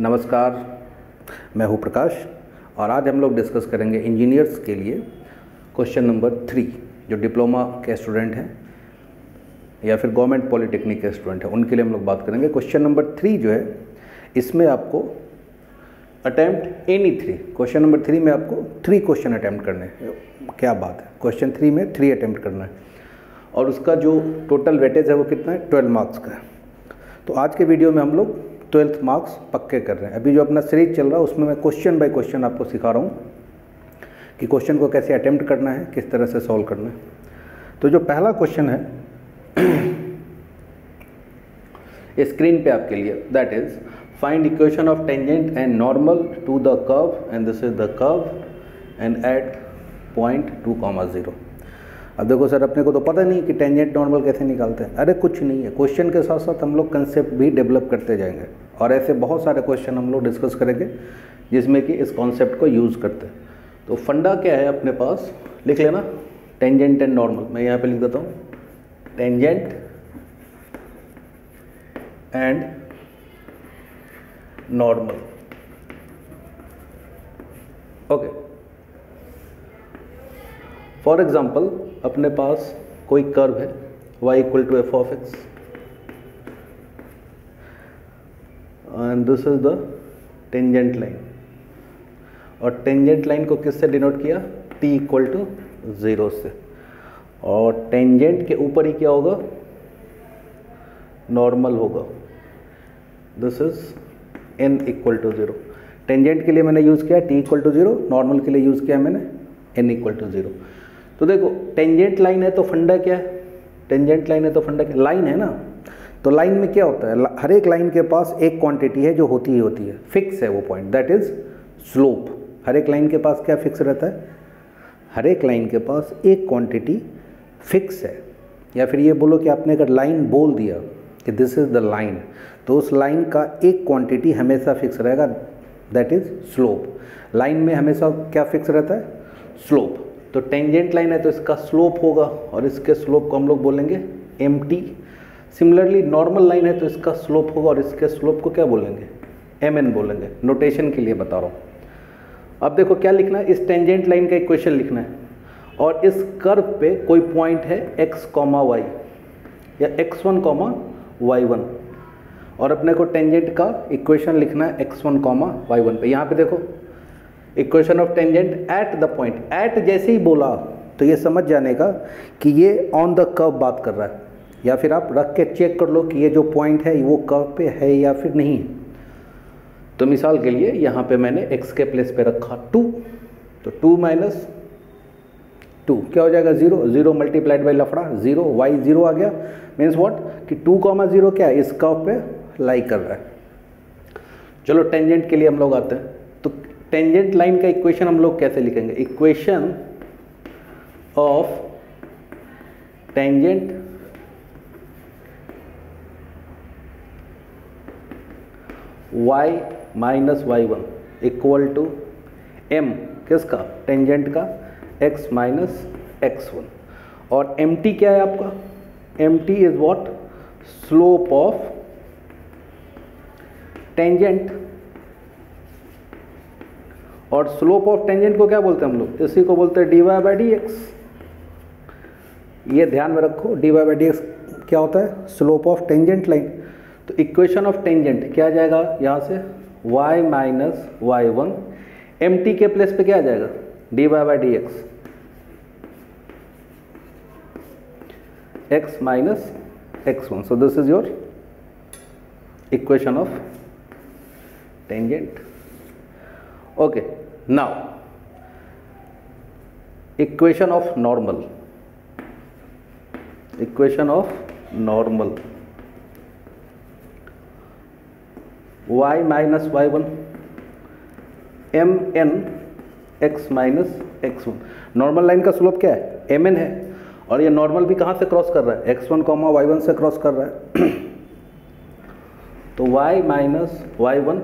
नमस्कार, मैं हूं प्रकाश और आज हम लोग डिस्कस करेंगे इंजीनियर्स के लिए क्वेश्चन नंबर 3। जो डिप्लोमा के स्टूडेंट हैं या फिर गवर्नमेंट पॉलिटेक्निक के स्टूडेंट हैं उनके लिए हम लोग बात करेंगे। क्वेश्चन नंबर 3 जो है इसमें आपको अटैम्प्ट एनी 3, क्वेश्चन नंबर 3 में आपको 3 क्वेश्चन अटैम्प्ट करने हैं। क्या बात है, क्वेश्चन 3 में 3 अटैम्प्ट करना है और उसका जो टोटल वेटेज है वो कितना है, 12 मार्क्स का है। तो आज के वीडियो में हम लोग 12th मार्क्स पक्के कर रहे हैं। अभी जो अपना सीरीज चल रहा है उसमें मैं क्वेश्चन बाय क्वेश्चन आपको सिखा रहा हूँ कि क्वेश्चन को कैसे अटेम्प्ट करना है, किस तरह से सॉल्व करना है। तो जो पहला क्वेश्चन है स्क्रीन पे आपके लिए, that is find equation of tangent and normal to the curve and this is the curve and at point 2,0। अब देखो सर, अपने को तो पता नहीं कि टेंजेंट नॉर्मल कैसे निकालते हैं। अरे कुछ नहीं है, क्वेश्चन के साथ साथ हम लोग कंसेप्ट भी डेवलप करते जाएंगे और ऐसे बहुत सारे क्वेश्चन हम लोग डिस्कस करेंगे जिसमें कि इस कॉन्सेप्ट को यूज़ करते हैं। तो फंडा क्या है अपने पास, लिख लेना टेंजेंट एंड नॉर्मल। मैं यहाँ पे लिख देता हूँ tangent and normal. Okay, for example अपने पास कोई कर्व है y equal to F of X and this is the tangent line और टेंजेंट लाइन को किससे डिनोट किया, t इक्वल टू 0 से। और टेंजेंट के ऊपर ही क्या होगा, नॉर्मल होगा। This is n equal to 0। Tangent के लिए मैंने यूज़ किया t इक्वल टू 0, नॉर्मल के लिए यूज़ किया मैंने n इक्वल टू 0। तो देखो टेंजेंट लाइन है तो फंडा क्या है, टेंजेंट लाइन है तो फंडा क्या, लाइन है ना। तो लाइन में क्या होता है, हर एक लाइन के पास एक क्वांटिटी है जो होती ही होती है, फिक्स है वो पॉइंट, दैट इज स्लोप। हर एक लाइन के पास क्या फिक्स रहता है, हर एक लाइन के पास एक क्वांटिटी फिक्स है। या फिर ये बोलो कि आपने अगर लाइन बोल दिया कि दिस इज द लाइन, तो उस लाइन का एक क्वांटिटी हमेशा फिक्स रहेगा, दैट इज स्लोप। लाइन में हमेशा क्या फिक्स रहता है, स्लोप। तो टेंजेंट लाइन है तो इसका स्लोप होगा और इसके स्लोप को हम लोग बोलेंगे mt। सिमिलरली नॉर्मल लाइन है तो इसका स्लोप होगा और इसके स्लोप को क्या बोलेंगे, mn बोलेंगे। नोटेशन के लिए बता रहा हूँ। अब देखो क्या लिखना है, इस टेंजेंट लाइन का इक्वेशन लिखना है और इस कर्व पे कोई पॉइंट है x, y या x1, y1 और अपने को टेंजेंट का इक्वेशन लिखना है x1, y1 पे। यहाँ पे देखो equation of tangent at the point, at जैसे ही बोला तो ये समझ जाने का कि ये ऑन द कर्व बात कर रहा है, या फिर आप रख के चेक कर लो कि ये जो पॉइंट है वो कर्व पे है या फिर नहीं है। तो मिसाल के लिए यहाँ पे मैंने x के प्लेस पे रखा 2, तो 2 माइनस 2 क्या हो जाएगा, 0। 0 मल्टीप्लाइड बाई लफड़ा 0, y 0 आ गया। मीन्स व्हाट कि 2,0 क्या है, इस कर्व पे लाई कर रहा है। चलो टेंजेंट के लिए हम लोग आते हैं। तो टेंजेंट लाइन का इक्वेशन हम लोग कैसे लिखेंगे, equation of tangent y minus y1 equal to m, किसका, टेंजेंट का, x माइनस x1। और mt क्या है आपका, mt is what, slope of tangent. और स्लोप ऑफ टेंजेंट को क्या बोलते हैं हम लोग, इसी को बोलते हैं dy बाई dx। ये ध्यान में रखो, dy बाई dx क्या होता है, स्लोप ऑफ टेंजेंट लाइन। तो इक्वेशन ऑफ टेंजेंट क्या आ जाएगा यहाँ से, y माइनस y1, mt के प्लेस पे क्या आ जाएगा, dy by dx, x minus x1। So this is your equation of tangent. Okay, now equation of normal, equation of normal y minus y1 mn x minus x1। Normal line का slope क्या है, mn है और ये normal भी कहाँ से cross कर रहा है, x1, y1 से क्रॉस कर रहा है। तो y माइनस y1,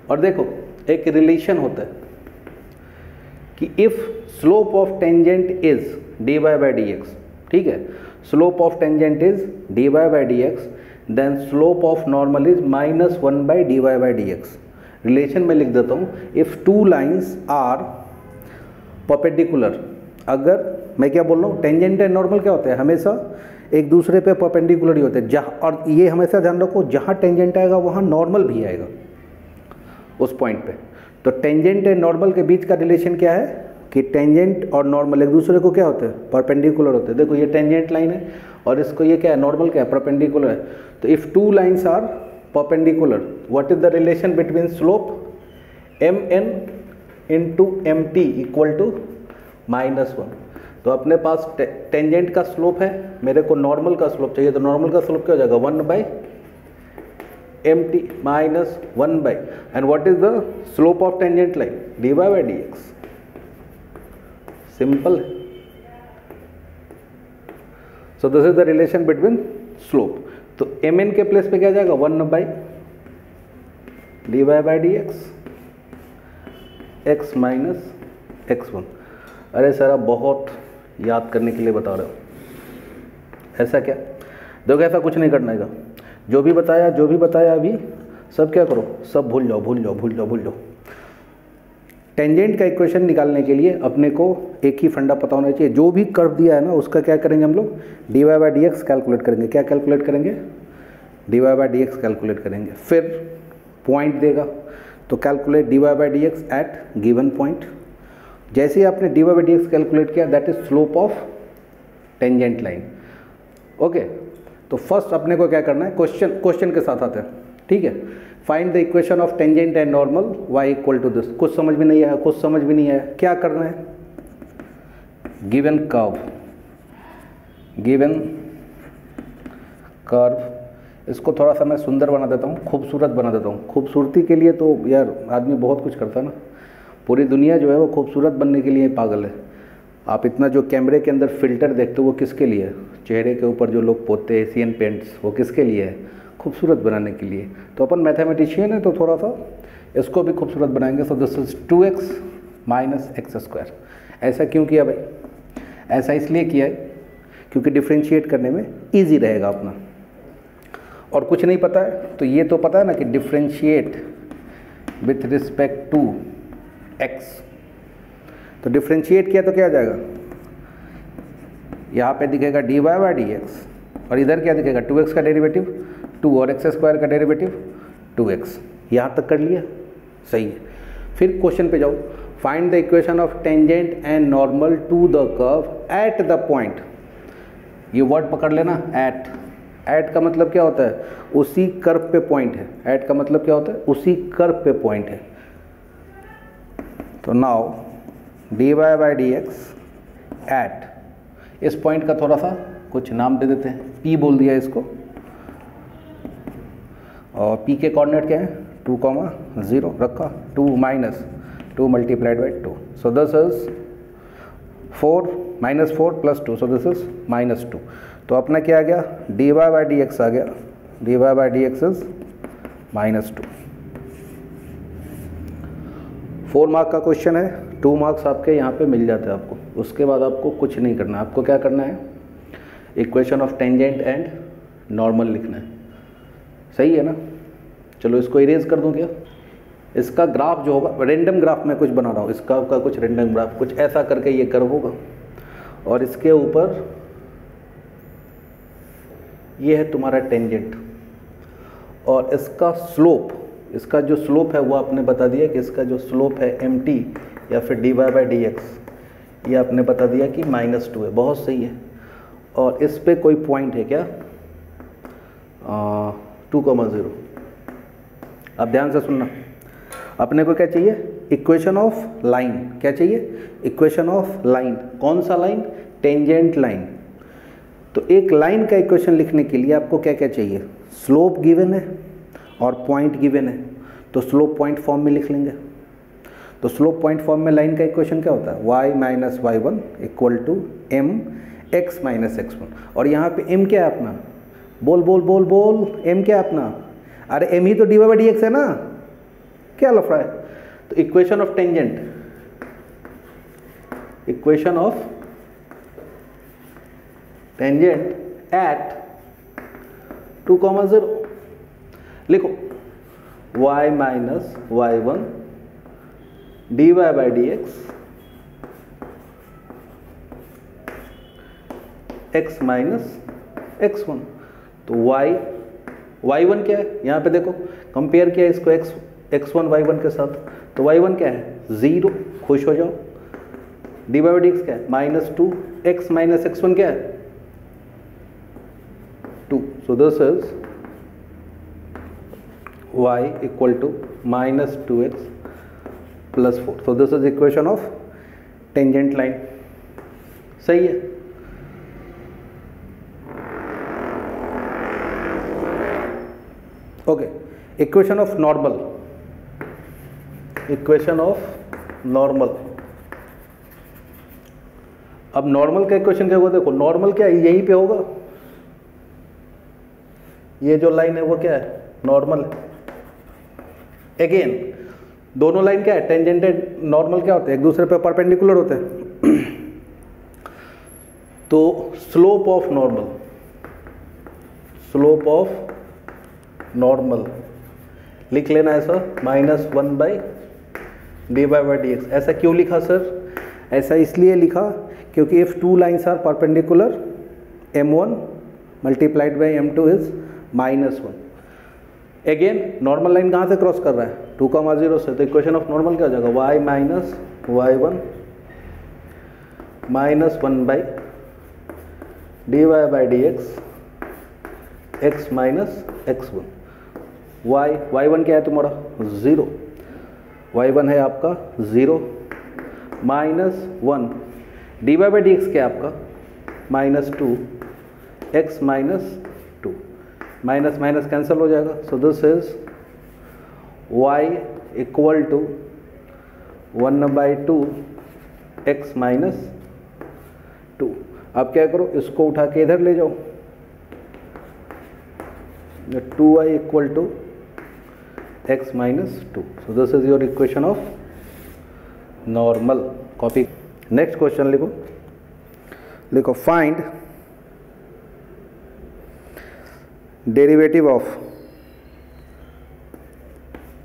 और देखो एक रिलेशन होता है कि if slope of tangent is dy by dx, ठीक है, slope of tangent is dy by dx, then slope of normal is -1 by dy by dx। Relation में लिख देता हूँ, if two lines are perpendicular, अगर मैं क्या बोल रहा हूँ, टेंजेंट एंड नॉर्मल क्या होता है, हमेशा एक दूसरे पे परपेंडिकुलर ही होते हैं, जहाँ, और ये हमेशा ध्यान रखो जहाँ टेंजेंट आएगा वहाँ नॉर्मल भी आएगा उस पॉइंट पे। तो टेंजेंट एंड नॉर्मल के बीच का रिलेशन क्या है कि टेंजेंट और नॉर्मल एक दूसरे को क्या होते हैं, परपेंडिकुलर होते हैं। देखो ये टेंजेंट लाइन है और इसको ये क्या है, नॉर्मल क्या है, परपेंडिकुलर है। तो if two lines are perpendicular, what is the relation between slope M N into M T equal to -1। तो अपने पास टेंजेंट का स्लोप है, मेरे को नॉर्मल का स्लोप चाहिए, तो नॉर्मल का स्लोप क्या हो जाएगा, 1/mt -1 and what is the slope of tangent line, dy/dx। Simple है। So this is the relation between slope. तो mn के प्लेस पे क्या जाएगा, 1/dy/dx x - x1। अरे सर आप बहुत याद करने के लिए बता रहे हो, ऐसा क्या? देखो ऐसा कुछ नहीं करना है, जो भी बताया अभी सब क्या करो, सब भूल जाओ। टेंजेंट का इक्वेशन निकालने के लिए अपने को एक ही फंडा पता होना चाहिए, जो भी कर्व दिया है ना उसका क्या करेंगे हम लोग, dy/dx कैलकुलेट करेंगे। क्या कैलकुलेट करेंगे, dy/dx कैलकुलेट करेंगे। फिर पॉइंट देगा तो calculate dy/dx eight given point. जैसे ही आपने dy/dx कैलकुलेट किया, that is slope of tangent line. Okay, तो फर्स्ट अपने को क्या करना है, क्वेश्चन के साथ आते हैं, ठीक है। Find the equation of tangent and normal y equal to this. कुछ समझ में नहीं आया, क्या करना है, गिवन कर्व, इसको थोड़ा सा मैं सुंदर बना देता हूँ, खूबसूरत बना देता हूँ। खूबसूरती के लिए तो यार आदमी बहुत कुछ करता है ना, पूरी दुनिया जो है वो खूबसूरत बनने के लिए पागल है। आप इतना जो कैमरे के अंदर फिल्टर देखते हो वो किसके लिए है, चेहरे के ऊपर जो लोग पोतते हैं एशियन पेंट्स, वो किसके लिए है, खूबसूरत बनाने के लिए। तो अपन मैथमेटिशियन है तो थोड़ा सा इसको भी खूबसूरत बनाएंगे। सो दिस इज 2x - x²। ऐसा क्यों किया भाई, ऐसा इसलिए किया है क्योंकि डिफ्रेंशिएट करने में ईजी रहेगा अपना। और कुछ नहीं पता है तो ये तो पता है ना कि differentiate with respect to x। तो डिफ्रेंशिएट किया तो क्या आ जाएगा, यहाँ पे दिखेगा dy/dx और इधर क्या दिखेगा, 2x का डेरिवेटिव 2 और x² का डेरिवेटिव 2x। यहाँ तक कर लिया, सही है। फिर क्वेश्चन पे जाओ, find the equation of tangent and normal to the curve at the point. ये वर्ड पकड़ लेना, एट का मतलब क्या होता है, उसी कर्व पे पॉइंट है। एट का मतलब क्या होता है, उसी कर्व पे पॉइंट है। तो नाउ dy/dx एट, इस पॉइंट का थोड़ा सा कुछ नाम दे देते हैं, P बोल दिया इसको, और P के कोऑर्डिनेट क्या है, 2, 0 रखा, 2 - 2 × 2। So this is 4 - 4 + 2, so this is -2। तो अपना क्या आ गया, dy/dx आ गया, dy/dx इज -2। 4 मार्क का क्वेश्चन है, 2 मार्क्स आपके यहाँ पे मिल जाते हैं आपको। उसके बाद आपको कुछ नहीं करना है, आपको क्या करना है, equation of tangent and normal लिखना है। सही है ना? चलो इसको इरेज कर दूं क्या, इसका ग्राफ जो होगा, रेंडम ग्राफ में कुछ बना रहा हूँ, इसका का कुछ रेंडम ग्राफ, कुछ ऐसा करके ये कर्व होगा और इसके ऊपर ये है तुम्हारा टेंजेंट और इसका स्लोप, इसका जो स्लोप है वो आपने बता दिया कि इसका जो स्लोप है mt या फिर dy/dx, ये आपने बता दिया कि -2 है। बहुत सही है। और इस पे कोई पॉइंट है क्या, 2, 0। अब ध्यान से सुनना, अपने को क्या चाहिए, इक्वेशन ऑफ लाइन। क्या चाहिए, इक्वेशन ऑफ लाइन। कौन सा लाइन, टेंजेंट लाइन। तो एक लाइन का इक्वेशन लिखने के लिए आपको क्या क्या चाहिए, स्लोप गिवन है और पॉइंट गिवन है। तो स्लोप पॉइंट फॉर्म में लिख लेंगे। तो स्लोप पॉइंट फॉर्म में लाइन का इक्वेशन क्या होता है, y - y1 = mx - x1। और यहाँ पे m क्या है अपना, बोल m क्या है अपना, अरे m ही तो dy/dx है ना, क्या लफड़ा है। तो equation of tangent, equation of tangent eight 2, 0 लिखो। y minus y1 dy by D x minus x1। तो y1 क्या है, यहाँ पे देखो कंपेयर किया इसको x1 y1 के साथ, तो y1 क्या है 0, खुश हो जाओ। डी बाई डी एक्स क्या है -2, x माइनस x1 क्या है 2। So this is y equal to -2x plus 4। So this is equation of tangent line. सही है। Okay, equation of normal, equation of normal. अब नॉर्मल का इक्वेशन क्या होगा, देखो नॉर्मल क्या है, यहीं पे होगा, ये जो लाइन है वो क्या है नॉर्मल है। अगेन दोनों लाइन क्या है टेंजेंटेड, नॉर्मल क्या होते हैं एक दूसरे पे परपेंडिकुलर होते हैं। तो slope of normal, slope of normal लिख लेना है sir -1 by d by by D x. ऐसा क्यों लिखा सर, ऐसा इसलिए लिखा क्योंकि if two lines are perpendicular m1 multiplied by m2 is -1। Again normal line कहाँ से क्रॉस कर रहा है 2,0 से, तो इक्वेशन ऑफ नॉर्मल क्या हो जाएगा y minus y1 -1 by d y by D x x minus x1। y1 क्या है तुम्हारा 0, y1 है आपका 0 -1 d y by D x क्या है आपका -2 x minus 2, minus minus cancel हो जाएगा। So this is y equal to 1/2 x minus 2। अब क्या करो, इसको उठा के इधर ले जाओ, 2y equal to x minus 2। So this is your equation of normal. Copy. Next question लिखो, लिखो find derivative of,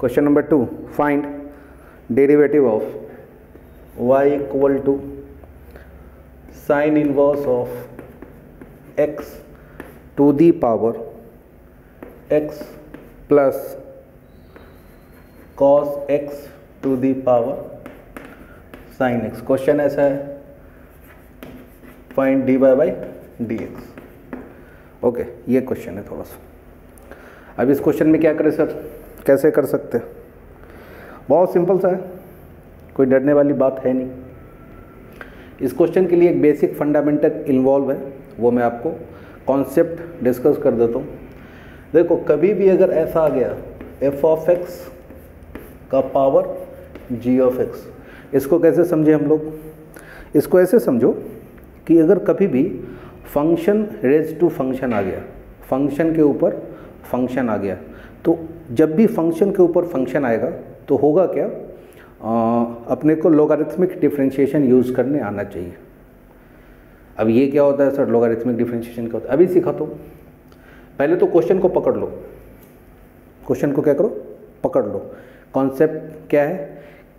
question number 2, find derivative of y equal to sine inverse of x to the power x plus cos x to the power sin x। Question ऐसा है find d y by D x. Okay, ये question है थोड़ा सा। अब इस question में क्या करें सर, कैसे कर सकते हैं, बहुत सिंपल सा है, कोई डरने वाली बात है नहीं। इस क्वेश्चन के लिए एक बेसिक फंडामेंटल इन्वॉल्व है, वो मैं आपको कॉन्सेप्ट डिस्कस कर देता हूँ। देखो कभी भी अगर ऐसा आ गया f ऑफ x का पावर g ऑफ x, इसको कैसे समझे हम लोग, इसको ऐसे समझो कि अगर कभी भी फंक्शन रेज टू फंक्शन आ गया, फंक्शन के ऊपर फंक्शन आ गया, तो जब भी फंक्शन के ऊपर फंक्शन आएगा तो होगा क्या, अपने को लोगारिथमिक डिफरेंशिएशन यूज़ करने आना चाहिए। अब ये क्या होता है सर, लोगारिथमिक डिफरेंशिएशन क्या होता है, अभी सिखाता हूँ। पहले तो क्वेश्चन को पकड़ लो, क्वेश्चन को क्या करो पकड़ लो। कॉन्सेप्ट क्या है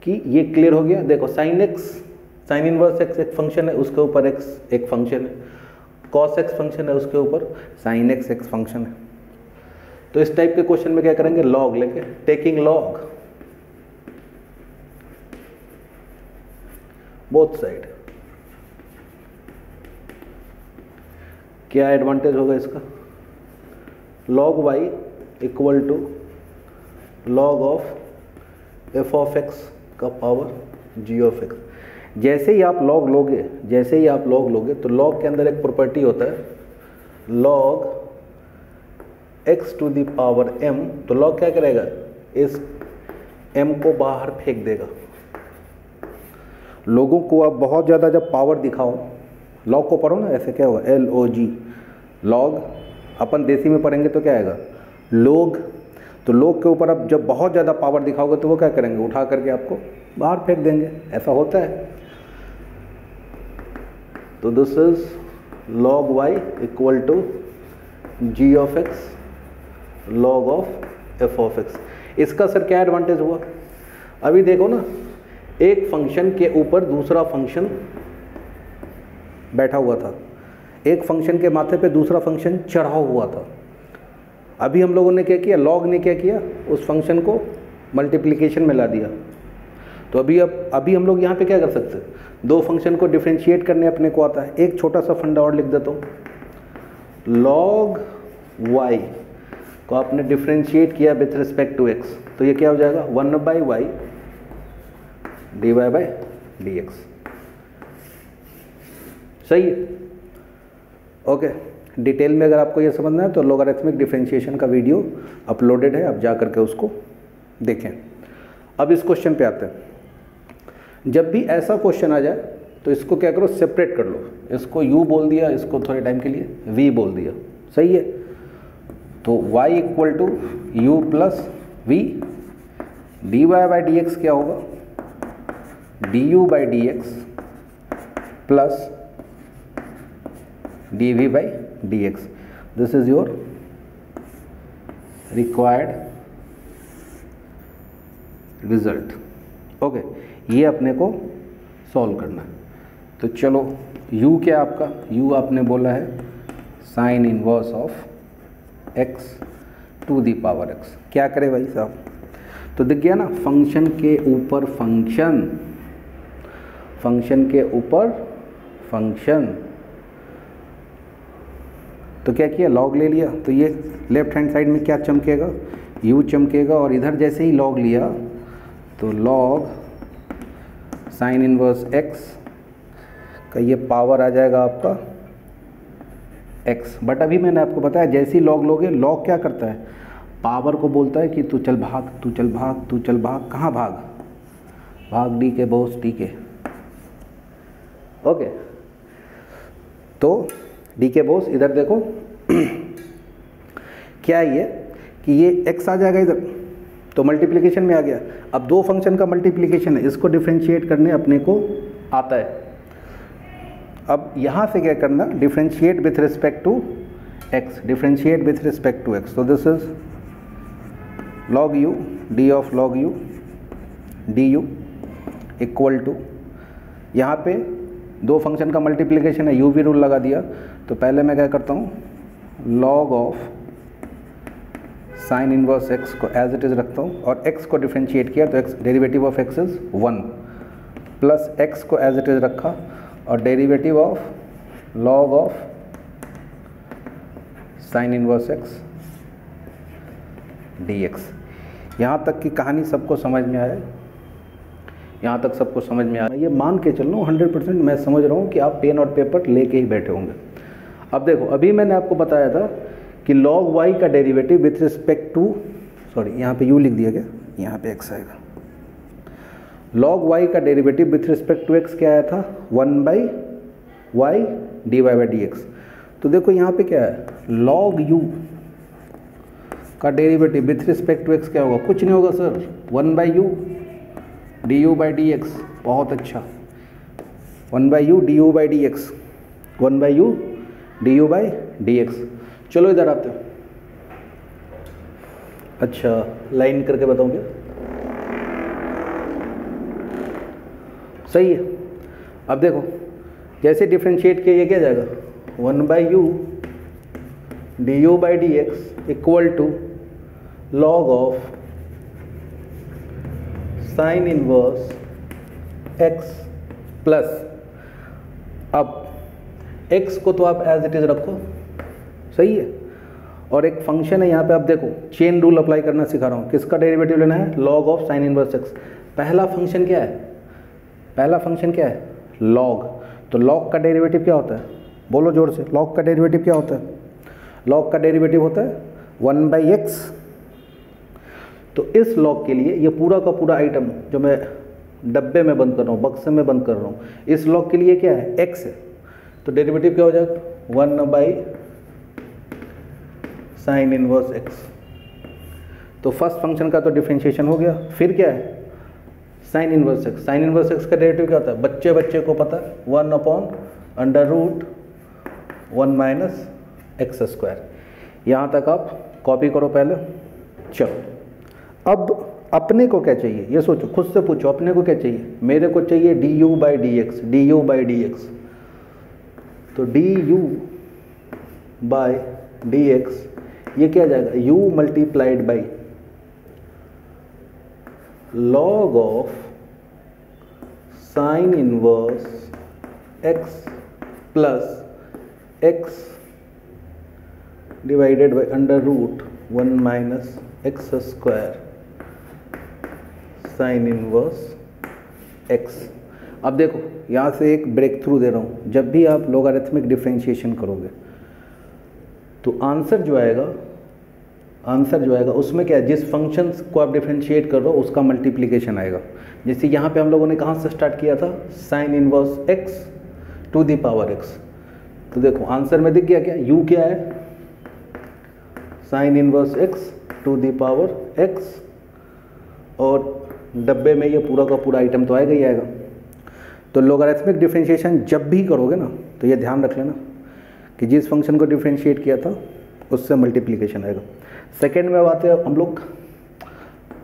कि ये क्लियर हो गया। देखो sine x, sine inverse x एक फंक्शन है, उसके ऊपर एक्स एक फंक्शन है, कॉस एक्स फंक्शन है, उसके ऊपर साइन एक्स एक फंक्शन है। तो इस टाइप के क्वेश्चन में क्या करेंगे, लॉग लेके, टेकिंग लॉग बोथ साइड। क्या एडवांटेज होगा इसका, log y equal to log of f of x का पावर g ऑफ x। जैसे ही आप log लोगे, जैसे ही आप log लोगे तो log के अंदर एक प्रॉपर्टी होता है log x to the power m। तो log क्या करेगा, इस m को बाहर फेंक देगा। लोगों को आप बहुत ज़्यादा जब पावर दिखाओ, log को पढ़ो ना, ऐसे क्या होगा LOG, log अपन देसी में पढ़ेंगे तो क्या आएगा लोग। तो लोग के ऊपर आप जब बहुत ज़्यादा पावर दिखाओगे तो वो क्या करेंगे, उठा करके आपको बाहर फेंक देंगे, ऐसा होता है। तो this is log y equal to g of x log of f of x। इसका सर क्या एडवांटेज हुआ, अभी देखो ना, एक फंक्शन के ऊपर दूसरा फंक्शन बैठा हुआ था, एक फंक्शन के माथे पे दूसरा फंक्शन चढ़ा हुआ था। अभी हम लोगों ने क्या किया, लॉग ने क्या किया, उस फंक्शन को मल्टीप्लिकेशन में ला दिया। तो अभी हम लोग यहाँ पे क्या कर सकते हैं, दो फंक्शन को डिफ्रेंशिएट करने अपने को आता है। एक छोटा सा फंडा और लिख देता हूँ, लॉग वाई को आपने डिफ्रेंशिएट किया विथ रिस्पेक्ट टू एक्स, तो ये क्या हो जाएगा, 1/y dy/dx। सही है, ओके। डिटेल में अगर आपको ये समझना है तो लॉगरिथमिक डिफरेंशिएशन का वीडियो अपलोडेड है, आप जा करके उसको देखें। अब इस क्वेश्चन पे आते हैं। जब भी ऐसा क्वेश्चन आ जाए तो इसको क्या करो, सेपरेट कर लो। इसको u बोल दिया, इसको थोड़े टाइम के लिए v बोल दिया, सही है। तो y = u + v, dy/dx क्या होगा, du/dx plus dv/dx। This is your required result, okay. ये अपने को सॉल्व करना है। तो चलो, u क्या आपका, u आपने बोला है sine inverse of x to the power x। क्या करे भाई साहब, तो दिख गया ना, फंक्शन के ऊपर फंक्शन, फंक्शन के ऊपर फंक्शन, तो क्या किया, लॉग ले लिया। तो ये लेफ्ट हैंड साइड में क्या चमकेगा, u चमकेगा, और इधर जैसे ही लॉग लिया तो लॉग साइन इनवर्स x का ये पावर आ जाएगा आपका x। बट अभी मैंने आपको बताया, जैसे ही लॉग लोगे, लॉग क्या करता है, पावर को बोलता है कि तू चल भाग, तू चल भाग, तू चल भाग। कहाँ भाग, भाग डी के बॉस डी के, ओके। तो डी के बॉस इधर देखो क्या है ये, कि ये x आ जाएगा इधर, तो मल्टीप्लिकेशन में आ गया। अब दो फंक्शन का मल्टीप्लिकेशन है, इसको डिफ्रेंशिएट करने अपने को आता है। अब यहाँ से क्या करना, differentiate with respect to x, differentiate with respect to x। तो this is log u d of log u du equal to, यहाँ पे दो फंक्शन का मल्टीप्लिकेशन है, u v रूल लगा दिया। तो पहले मैं क्या करता हूँ, log of sine inverse x को एज इट इज़ रखता हूँ, और x को डिफ्रेंशिएट किया तो x derivative of x is 1, plus x को एज इट इज़ रखा, और derivative of log of sine inverse x dx। यहाँ तक की कहानी सबको समझ में आया, यहाँ तक सबको समझ में आया। मैं ये मान के चल रहा हूँ 100%, मैं समझ रहा हूँ कि आप पेन और पेपर लेके ही बैठे होंगे। अब देखो, अभी मैंने आपको बताया था कि log y का derivative with respect to, sorry यहाँ पे u लिख दिया गया, यहाँ पे x आएगा। log y का derivative with respect to x क्या आया था, 1/y dy/dx। तो देखो यहाँ पे क्या है, log u का derivative with respect to x क्या होगा, कुछ नहीं होगा सर, 1/u du/dx। बहुत अच्छा, 1/u du/dx, 1/u du/dx। चलो इधर आते हैं। अच्छा, लाइन करके बताऊंगे, सही है। अब देखो, जैसे डिफ्रेंशिएट किया, ये क्या जाएगा, 1/u du/dx equal to log of sine inverse x plus, अब x को तो आप एज इट इज रखो, सही है। और एक फंक्शन है यहाँ पे, आप देखो चेन रूल अप्लाई करना सिखा रहा हूँ। किसका डेरिवेटिव लेना है, log of sine inverse x। पहला फंक्शन क्या है, पहला फंक्शन क्या है, log। तो log का डेरिवेटिव क्या होता है, बोलो जोर से, log का डेरिवेटिव क्या होता है, log का डेरिवेटिव होता है 1/x। तो इस log के लिए ये पूरा का पूरा आइटम जो मैं डब्बे में बंद कर रहा हूँ, बक्से में बंद कर रहा हूँ, इस log के लिए क्या है, x है। तो डेरिवेटिव क्या हो जाएगा, 1/sin इनवर्स x। तो फर्स्ट फंक्शन का तो डिफरेंशिएशन हो गया। फिर क्या है, sine inverse x। Sign inverse x का डेरिवेटिव क्या होता है, बच्चे बच्चे को पता है, 1/√1 - x²। यहाँ तक आप कॉपी करो पहले। चलो अब अपने को क्या चाहिए ये सोचो, खुद से पूछो अपने को क्या चाहिए। मेरे को चाहिए D U by D X, D U by D X. तो D U by D X ये क्या आ जाएगा, u multiplied by log of sine inverse x plus x divided by under root 1 minus X square sine inverse x। अब देखो यहाँ से एक ब्रेक थ्रू दे रहा हूँ, जब भी आप लॉगरिथमिक डिफरेंशिएशन करोगे तो आंसर जो आएगा उसमें क्या है, जिस फंक्शन को आप डिफरेंशिएट कर रहे हो उसका मल्टीप्लिकेशन आएगा। जैसे यहाँ पे हम लोगों ने कहाँ से स्टार्ट किया था, sine inverse x to the power x। तो देखो आंसर में दिख गया क्या, u क्या है, sine inverse x to the power x, और डब्बे में ये पूरा का पूरा आइटम तो आएगा ही आएगा। तो लॉगरिथमिक डिफरेंशिएशन जब भी करोगे ना तो ये ध्यान रख लेना कि जिस फंक्शन को डिफरेंशिएट किया था उससे मल्टीप्लिकेशन आएगा। सेकेंड में बात है हम लोग,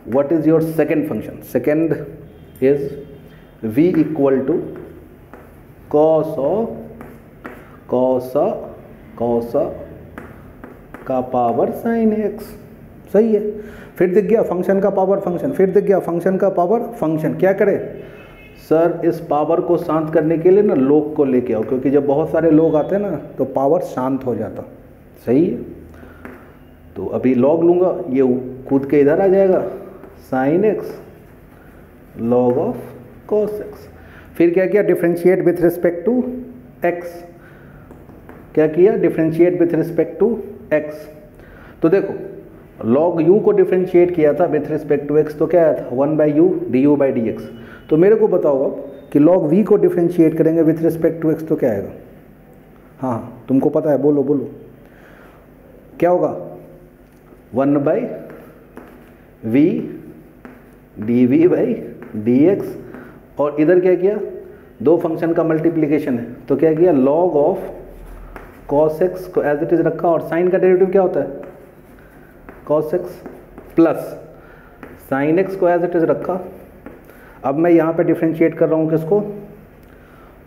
what is your second function. Second is v equal to cos का पावर साइन x। सही है, फिर दिख गया फंक्शन का पावर फंक्शन, फिर दिख गया फंक्शन का पावर फंक्शन। क्या करे सर, इस पावर को शांत करने के लिए ना लॉग को लेके आओ, क्योंकि जब बहुत सारे लोग आते हैं ना तो पावर शांत हो जाता। सही है, तो अभी लॉग लूँगा, ये कूद के इधर आ जाएगा sine x log of cos x. फिर क्या किया, differentiate with respect to x. क्या किया, differentiate with respect to x. तो देखो लॉग यू को डिफरेंशिएट किया था विथ रिस्पेक्ट टू एक्स, तो क्या आया था 1 by U D U by D X. तो मेरे को बताओ अब कि लॉग वी को डिफरेंशिएट करेंगे विथ रिस्पेक्ट टू एक्स तो क्या आएगा। हाँ तुमको पता है, बोलो बोलो क्या होगा, 1 by v d v by D x. और इधर क्या किया, दो फंक्शन का मल्टीप्लिकेशन है तो क्या किया, लॉग ऑफ कॉस एक्स को एज इट इज रखा, और साइन का डेरिवेटिव क्या होता है cos x, plus sine x को एज इट इज रखा। अब मैं यहाँ पे डिफरेंशिएट कर रहा हूँ किसको,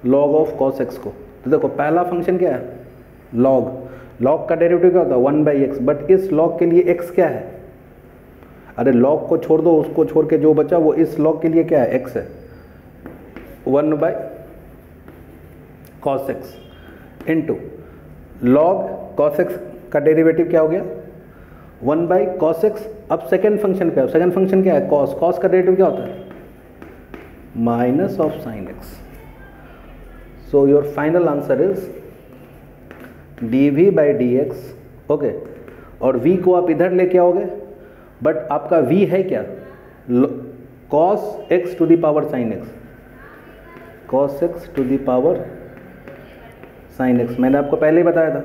लॉग ऑफ कॉस एक्स को। तो देखो पहला फंक्शन क्या है लॉग, लॉग का डेरिवेटिव क्या होता है 1 बाई एक्स, बट इस लॉग के लिए एक्स क्या है, अरे लॉग को छोड़ दो, उसको छोड़ के जो बचा वो इस लॉग के लिए क्या है एक्स है, 1 by cos x into log cos x का डेरिवेटिव क्या हो गया 1 बाई कॉस एक्स। अब सेकेंड फंक्शन पे, सेकेंड फंक्शन क्या है कॉस, कॉस का डेरिवेटिव क्या होता है minus of sine x. So your final answer is d v by D x. Okay, और v को आप इधर लेके आओगे, बट आपका v है क्या cos x to the power sine x, cos x to the power sine x. मैंने आपको पहले ही बताया था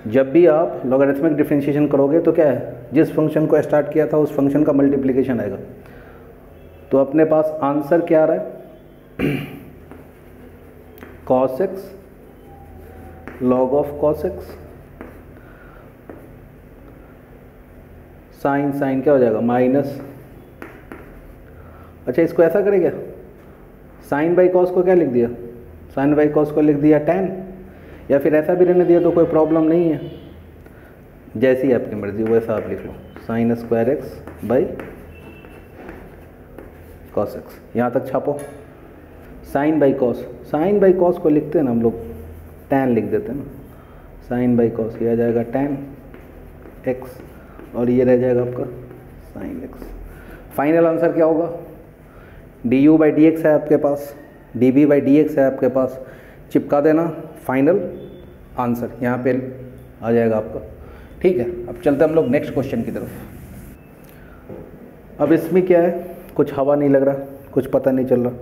जब भी आप लॉगरिथमिक डिफरेंशिएशन करोगे तो क्या है, जिस फंक्शन को स्टार्ट किया था उस फंक्शन का मल्टीप्लिकेशन आएगा। तो अपने पास आंसर क्या आ रहा है cos x log of cos x, sine sine क्या हो जाएगा माइनस। अच्छा इसको ऐसा करें क्या, साइन बाई कॉस को क्या लिख दिया, साइन बाई कॉस को लिख दिया tan, या फिर ऐसा भी रहने दिया तो कोई प्रॉब्लम नहीं है, जैसी आपकी मर्जी वैसा आप लिख लो, sine square X by cos X. यहाँ तक छापो, sine by cos, sine by cos को लिखते हैं ना हम लोग tan लिख देते हैं ना, साइन बाई कॉस ये आ जाएगा tan एक्स, और ये रह जाएगा आपका साइन एक्स। फाइनल आंसर क्या होगा, D U by D X है आपके पास, D B by D X है आपके पास, चिपका देना, फाइनल आंसर यहाँ पे आ जाएगा आपका। ठीक है, अब चलते हम लोग नेक्स्ट क्वेश्चन की तरफ। अब इसमें क्या है, कुछ हवा नहीं लग रहा, कुछ पता नहीं चल रहा।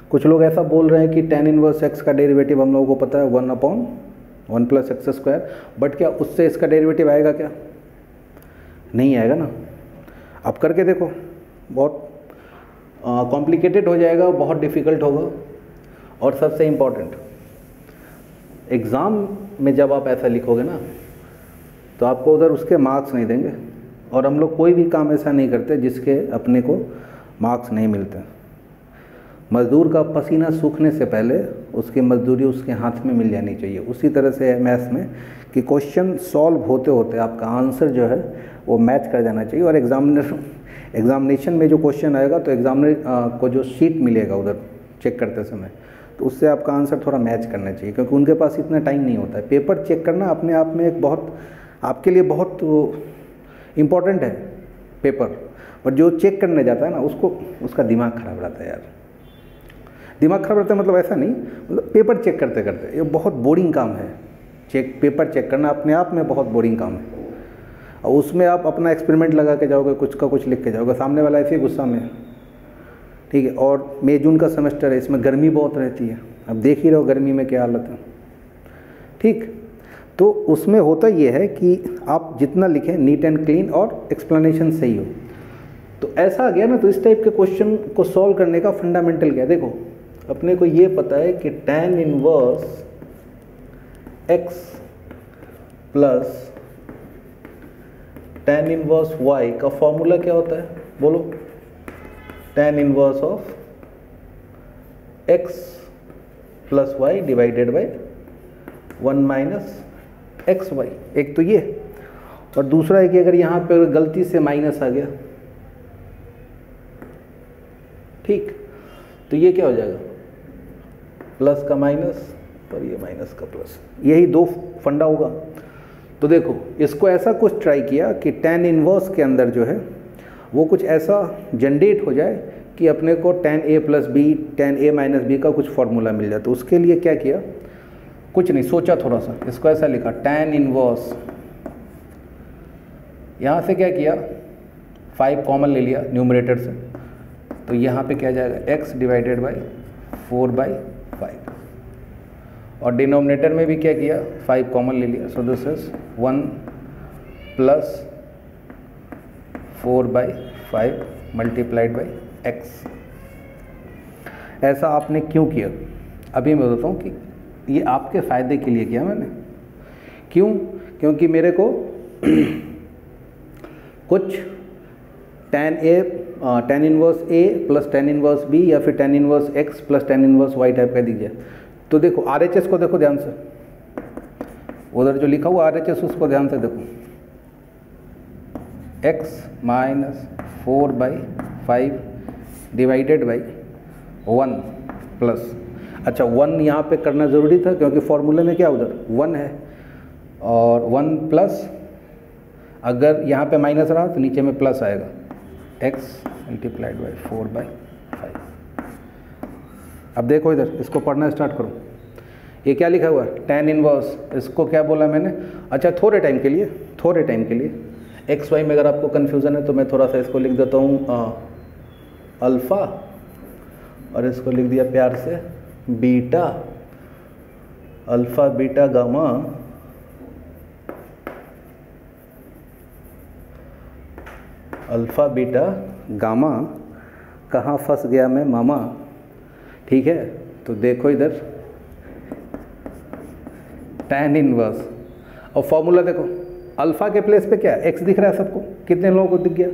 कुछ लोग ऐसा बोल रहे हैं कि tan इनवर्स x का डेरिवेटिव हम लोगों को पता है 1/1 प्लस एक्स स्क्वायर, बट क्या उससे इसका डेरिवेटिव आएगा क्या, नहीं आएगा ना। अब करके देखो, बहुत कॉम्प्लिकेटेड हो जाएगा, बहुत डिफ़िकल्ट होगा, और सबसे इम्पॉर्टेंट एग्ज़ाम में जब आप ऐसा लिखोगे ना तो आपको उधर उसके मार्क्स नहीं देंगे, और हम लोग कोई भी काम ऐसा नहीं करते जिसके अपने को मार्क्स नहीं मिलते। मज़दूर का पसीना सूखने से पहले उसकी मजदूरी उसके हाथ में मिल जानी चाहिए। उसी तरह से है मैथ्स में कि क्वेश्चन सॉल्व होते होते आपका आंसर जो है वो मैच कर जाना चाहिए। और एग्जामिनेशन में जो क्वेश्चन आएगा तो एग्जामिनर को जो शीट मिलेगा उधर चेक करते समय, तो उससे आपका आंसर थोड़ा मैच करना चाहिए, क्योंकि उनके पास इतना टाइम नहीं होता है। पेपर चेक करना अपने आप में एक बहुत आपके लिए बहुत इम्पॉर्टेंट है पेपर, और जो चेक करने जाता है ना उसका दिमाग खराब रहता है यार। दिमाग खराब रहता है मतलब ऐसा नहीं, मतलब पेपर चेक करते करते ये बहुत बोरिंग काम है। पेपर चेक करना अपने आप में बहुत बोरिंग काम है, और उसमें आप अपना एक्सपेरिमेंट लगा के जाओगे, कुछ का कुछ लिख के जाओगे, सामने वाला ऐसे ही गुस्सा में, ठीक है। और मई जून का सेमेस्टर है, इसमें गर्मी बहुत रहती है, अब देख ही रहो गर्मी में क्या हालत है, ठीक। तो उसमें होता ये है कि आप जितना लिखें नीट एंड क्लीन और एक्सप्लेनेशन सही हो। तो ऐसा आ गया ना, तो इस टाइप के क्वेश्चन को सॉल्व करने का फंडामेंटल क्या है, देखो अपने को ये पता है कि tan inverse x plus tan inverse y का फॉर्मूला क्या होता है, बोलो। tan inverse of x plus y divided by 1 minus x y. एक तो ये, और दूसरा है कि अगर यहाँ पे गलती से माइनस आ गया, ठीक, तो ये क्या हो जाएगा, प्लस का माइनस और ये माइनस का प्लस, यही दो फंडा होगा। तो देखो इसको ऐसा कुछ ट्राई किया कि tan इनवर्स के अंदर जो है वो कुछ ऐसा जनरेट हो जाए कि अपने को tan a plus b tan a minus b का कुछ फॉर्मूला मिल जाए। तो उसके लिए क्या किया, कुछ नहीं सोचा, थोड़ा सा इसको ऐसा लिखा tan इनवर्स, यहाँ से क्या किया 5 कॉमन ले लिया न्यूमरेटर से, तो यहाँ पे क्या जाएगा x डिवाइडेड बाई 4/5, और डिनोमिनेटर में भी क्या किया 5 कॉमन ले लिया, सो this is 1 plus 4/5 multiplied by x। ऐसा आपने क्यों किया, अभी मैं बताता हूँ कि ये आपके फ़ायदे के लिए किया मैंने। क्यों, क्योंकि मेरे को कुछ tan inverse a plus tan inverse b या फिर tan inverse x plus tan inverse y type का दीजिए। तो देखो RHS को देखो ध्यान से, उधर जो लिखा हुआ RHS उसको ध्यान से देखो, x minus 4/5 divided by 1 plus, अच्छा 1 यहाँ पे करना ज़रूरी था क्योंकि फॉर्मूले में क्या उधर 1 है, और 1 प्लस अगर यहाँ पे माइनस रहा तो नीचे में प्लस आएगा, x मल्टीप्लाइड बाई 4/5। अब देखो इधर इसको पढ़ना स्टार्ट करो, ये क्या लिखा हुआ है tan इनवर्स, इसको क्या बोला मैंने, अच्छा थोड़े टाइम के लिए एक्स वाई में अगर आपको कन्फ्यूज़न है तो मैं थोड़ा सा इसको लिख देता हूँ अल्फ़ा, और इसको लिख दिया प्यार से beta, alpha beta gamma, alpha beta gamma, कहाँ फंस गया मैं मामा, ठीक है। तो देखो इधर tan इनवर्स, और फॉर्मूला देखो अल्फ़ा के प्लेस पे क्या है x दिख रहा है सबको, कितने लोगों को दिख गया,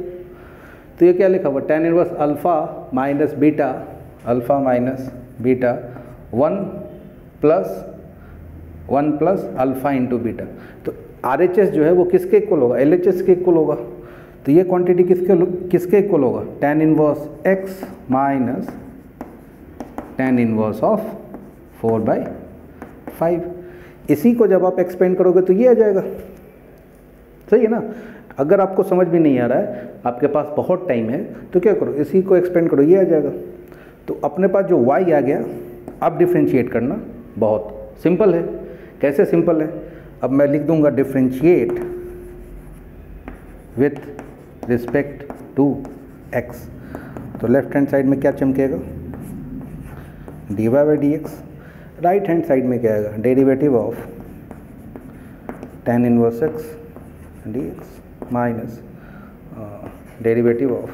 तो ये क्या लिखा हुआ tan inverse alpha minus beta, alpha minus beta 1 plus alpha into beta. तो RHS जो है वो किसके इक्वल होगा, LHS के इक्वल होगा। तो ये क्वांटिटी किसके इक्वल होगा, tan inverse x minus tan inverse of 4/5। इसी को जब आप एक्सपेंड करोगे तो ये आ जाएगा, सही है ना। अगर आपको समझ में नहीं आ रहा है, आपके पास बहुत टाइम है, तो क्या करो इसी को एक्सपेंड करो, ये आ जाएगा। तो अपने पास जो y आ गया, अब डिफ्रेंशिएट करना बहुत सिंपल है। कैसे सिंपल है, अब मैं लिख दूंगा differentiate with respect to x, तो लेफ्ट हैंड साइड में क्या चमकेगा dy/dx, राइट हैंड साइड में क्या आएगा derivative of tan inverse x dx minus derivative of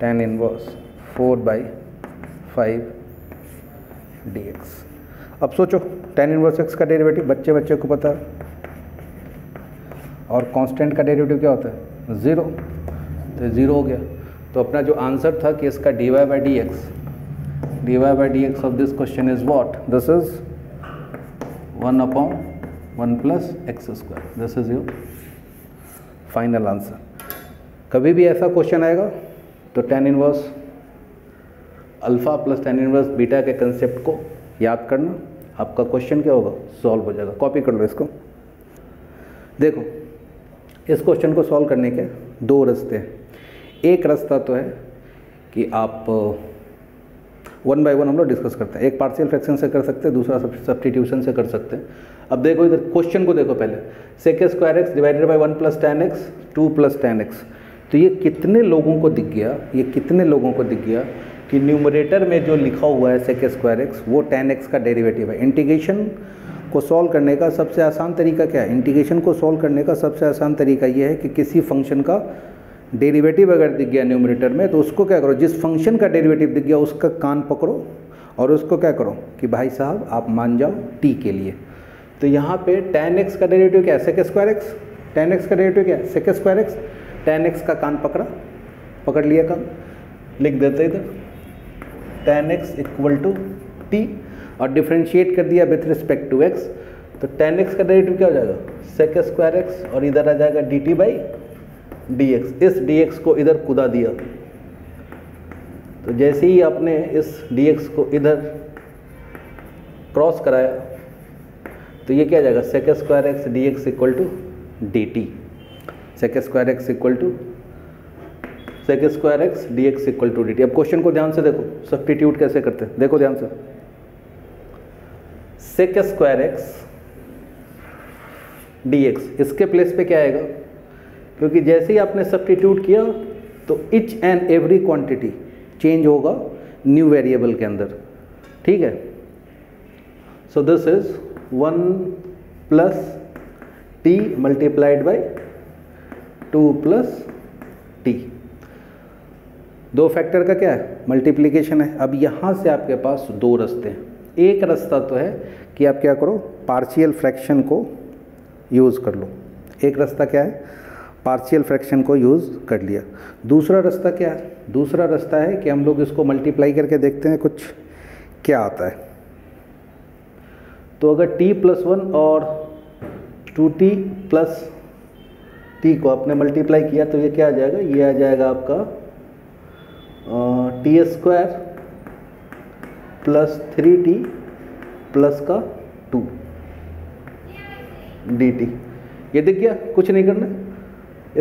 tan inverse 4/5 dx। अब सोचो tan इनवर्स x का डेरिवेटिव बच्चे को पता है, और कांस्टेंट का डेरिवेटिव क्या होता है 0, तो 0 हो गया। तो अपना जो आंसर था कि इसका dy by dx of this question is what, this is 1/1 plus x square, this is your final answer. कभी भी ऐसा क्वेश्चन आएगा तो tan inverse alpha plus tan inverse beta के कंसेप्ट को याद करना, आपका क्वेश्चन क्या होगा, सॉल्व हो जाएगा। कॉपी कर लो इसको। देखो इस क्वेश्चन को सॉल्व करने के दो रास्ते हैं। एक रास्ता तो है कि आप 1 बाय 1 हम लोग डिस्कस करते हैं, एक पार्शियल फ्रैक्शन से कर सकते हैं, दूसरा सब्स्टिट्यूशन से कर सकते हैं। अब देखो इधर क्वेश्चन को देखो पहले, sec square x divided by 1 plus tan x 2 plus tan x। तो ये कितने लोगों को दिख गया, ये कितने लोगों को दिख गया कि न्यूमरेटर में जो लिखा हुआ है सेक स्क्वायर एक्स वो tan x का डेरिवेटिव है। इंटीग्रेशन को सॉल्व करने का सबसे आसान तरीका क्या है, इंटीग्रेशन को सॉल्व करने का सबसे आसान तरीका ये है कि किसी फंक्शन का डेरिवेटिव अगर दिख गया न्यूमरेटर में तो उसको क्या करो, जिस फंक्शन का डेरिवेटिव दिख गया उसका कान पकड़ो और उसको क्या करो कि भाई साहब आप मान जाओ t के लिए। तो यहाँ पे tan x का डेरिवेटिव क्या है, sec square x. tan x का डेरिवेटिव क्या है, sec square x. tan x का कान पकड़ लिया कान, लिख देते इधर tan x equal to t और डिफ्रेंशिएट कर दिया विथ रिस्पेक्ट टू x। तो tan x का डेरिवेटिव क्या हो जाएगा, सेक स्क्वायर एक्स और इधर आ जाएगा dt बाई dx। इस dx को इधर कूदा दिया, तो जैसे ही आपने इस dx को इधर क्रॉस कराया तो ये क्या आ जाएगा, sec square x dx equal to dt। Sec square x equal to sec square x dx equal to dt। अब क्वेश्चन को ध्यान से देखो, सब्स्टिट्यूट कैसे करते हैं, देखो ध्यान से। सेक स्क्वायर एक्स dx, इसके प्लेस पे क्या आएगा, क्योंकि जैसे ही आपने सब्स्टिट्यूट किया तो each and every quantity change होगा न्यू वेरिएबल के अंदर, ठीक है। So this is 1 plus t multiplied by 2 plus t। दो फैक्टर का क्या है, मल्टीप्लिकेशन है। अब यहाँ से आपके पास दो रास्ते हैं। एक रास्ता तो है कि आप क्या करो, पार्शियल फ्रैक्शन को यूज़ कर लो। एक रास्ता क्या है, पार्शियल फ्रैक्शन को यूज़ कर लिया। दूसरा रास्ता क्या है, दूसरा रास्ता है कि हम लोग इसको मल्टीप्लाई करके देखते हैं कुछ क्या आता है। तो अगर t प्लस 1 और 2t प्लस t को आपने मल्टीप्लाई किया तो ये क्या आ जाएगा, ये आ जाएगा आपका T square plus 3t plus का 2 dt। ये दिख गया, कुछ नहीं करना।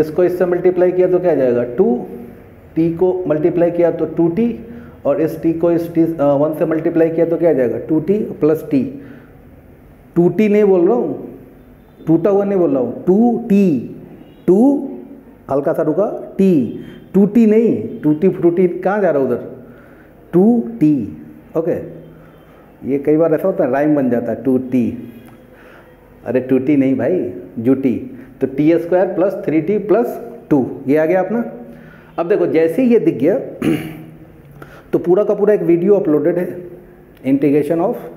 इसको इससे मल्टीप्लाई किया तो क्या आ जाएगा, 2t को मल्टीप्लाई किया तो 2t और इस t को इस 1 से मल्टीप्लाई किया तो क्या आ जाएगा, 2t प्लस t। 2t नहीं बोल रहा हूँ, टूटा हुआ नहीं बोल रहा हूँ, 2t, 2 हल्का सा रुका, t, 2t नहीं, टूटी फ्रूटी कहाँ जा रहा है उधर, 2t, ओके। ये कई बार ऐसा होता है राइम बन जाता है 2t, अरे 2t नहीं भाई, जूटी। तो T square plus 3t plus 2, ये आ गया अपना। अब देखो जैसे ही ये दिख गया तो पूरा का पूरा एक वीडियो अपलोडेड है इंटीग्रेशन ऑफ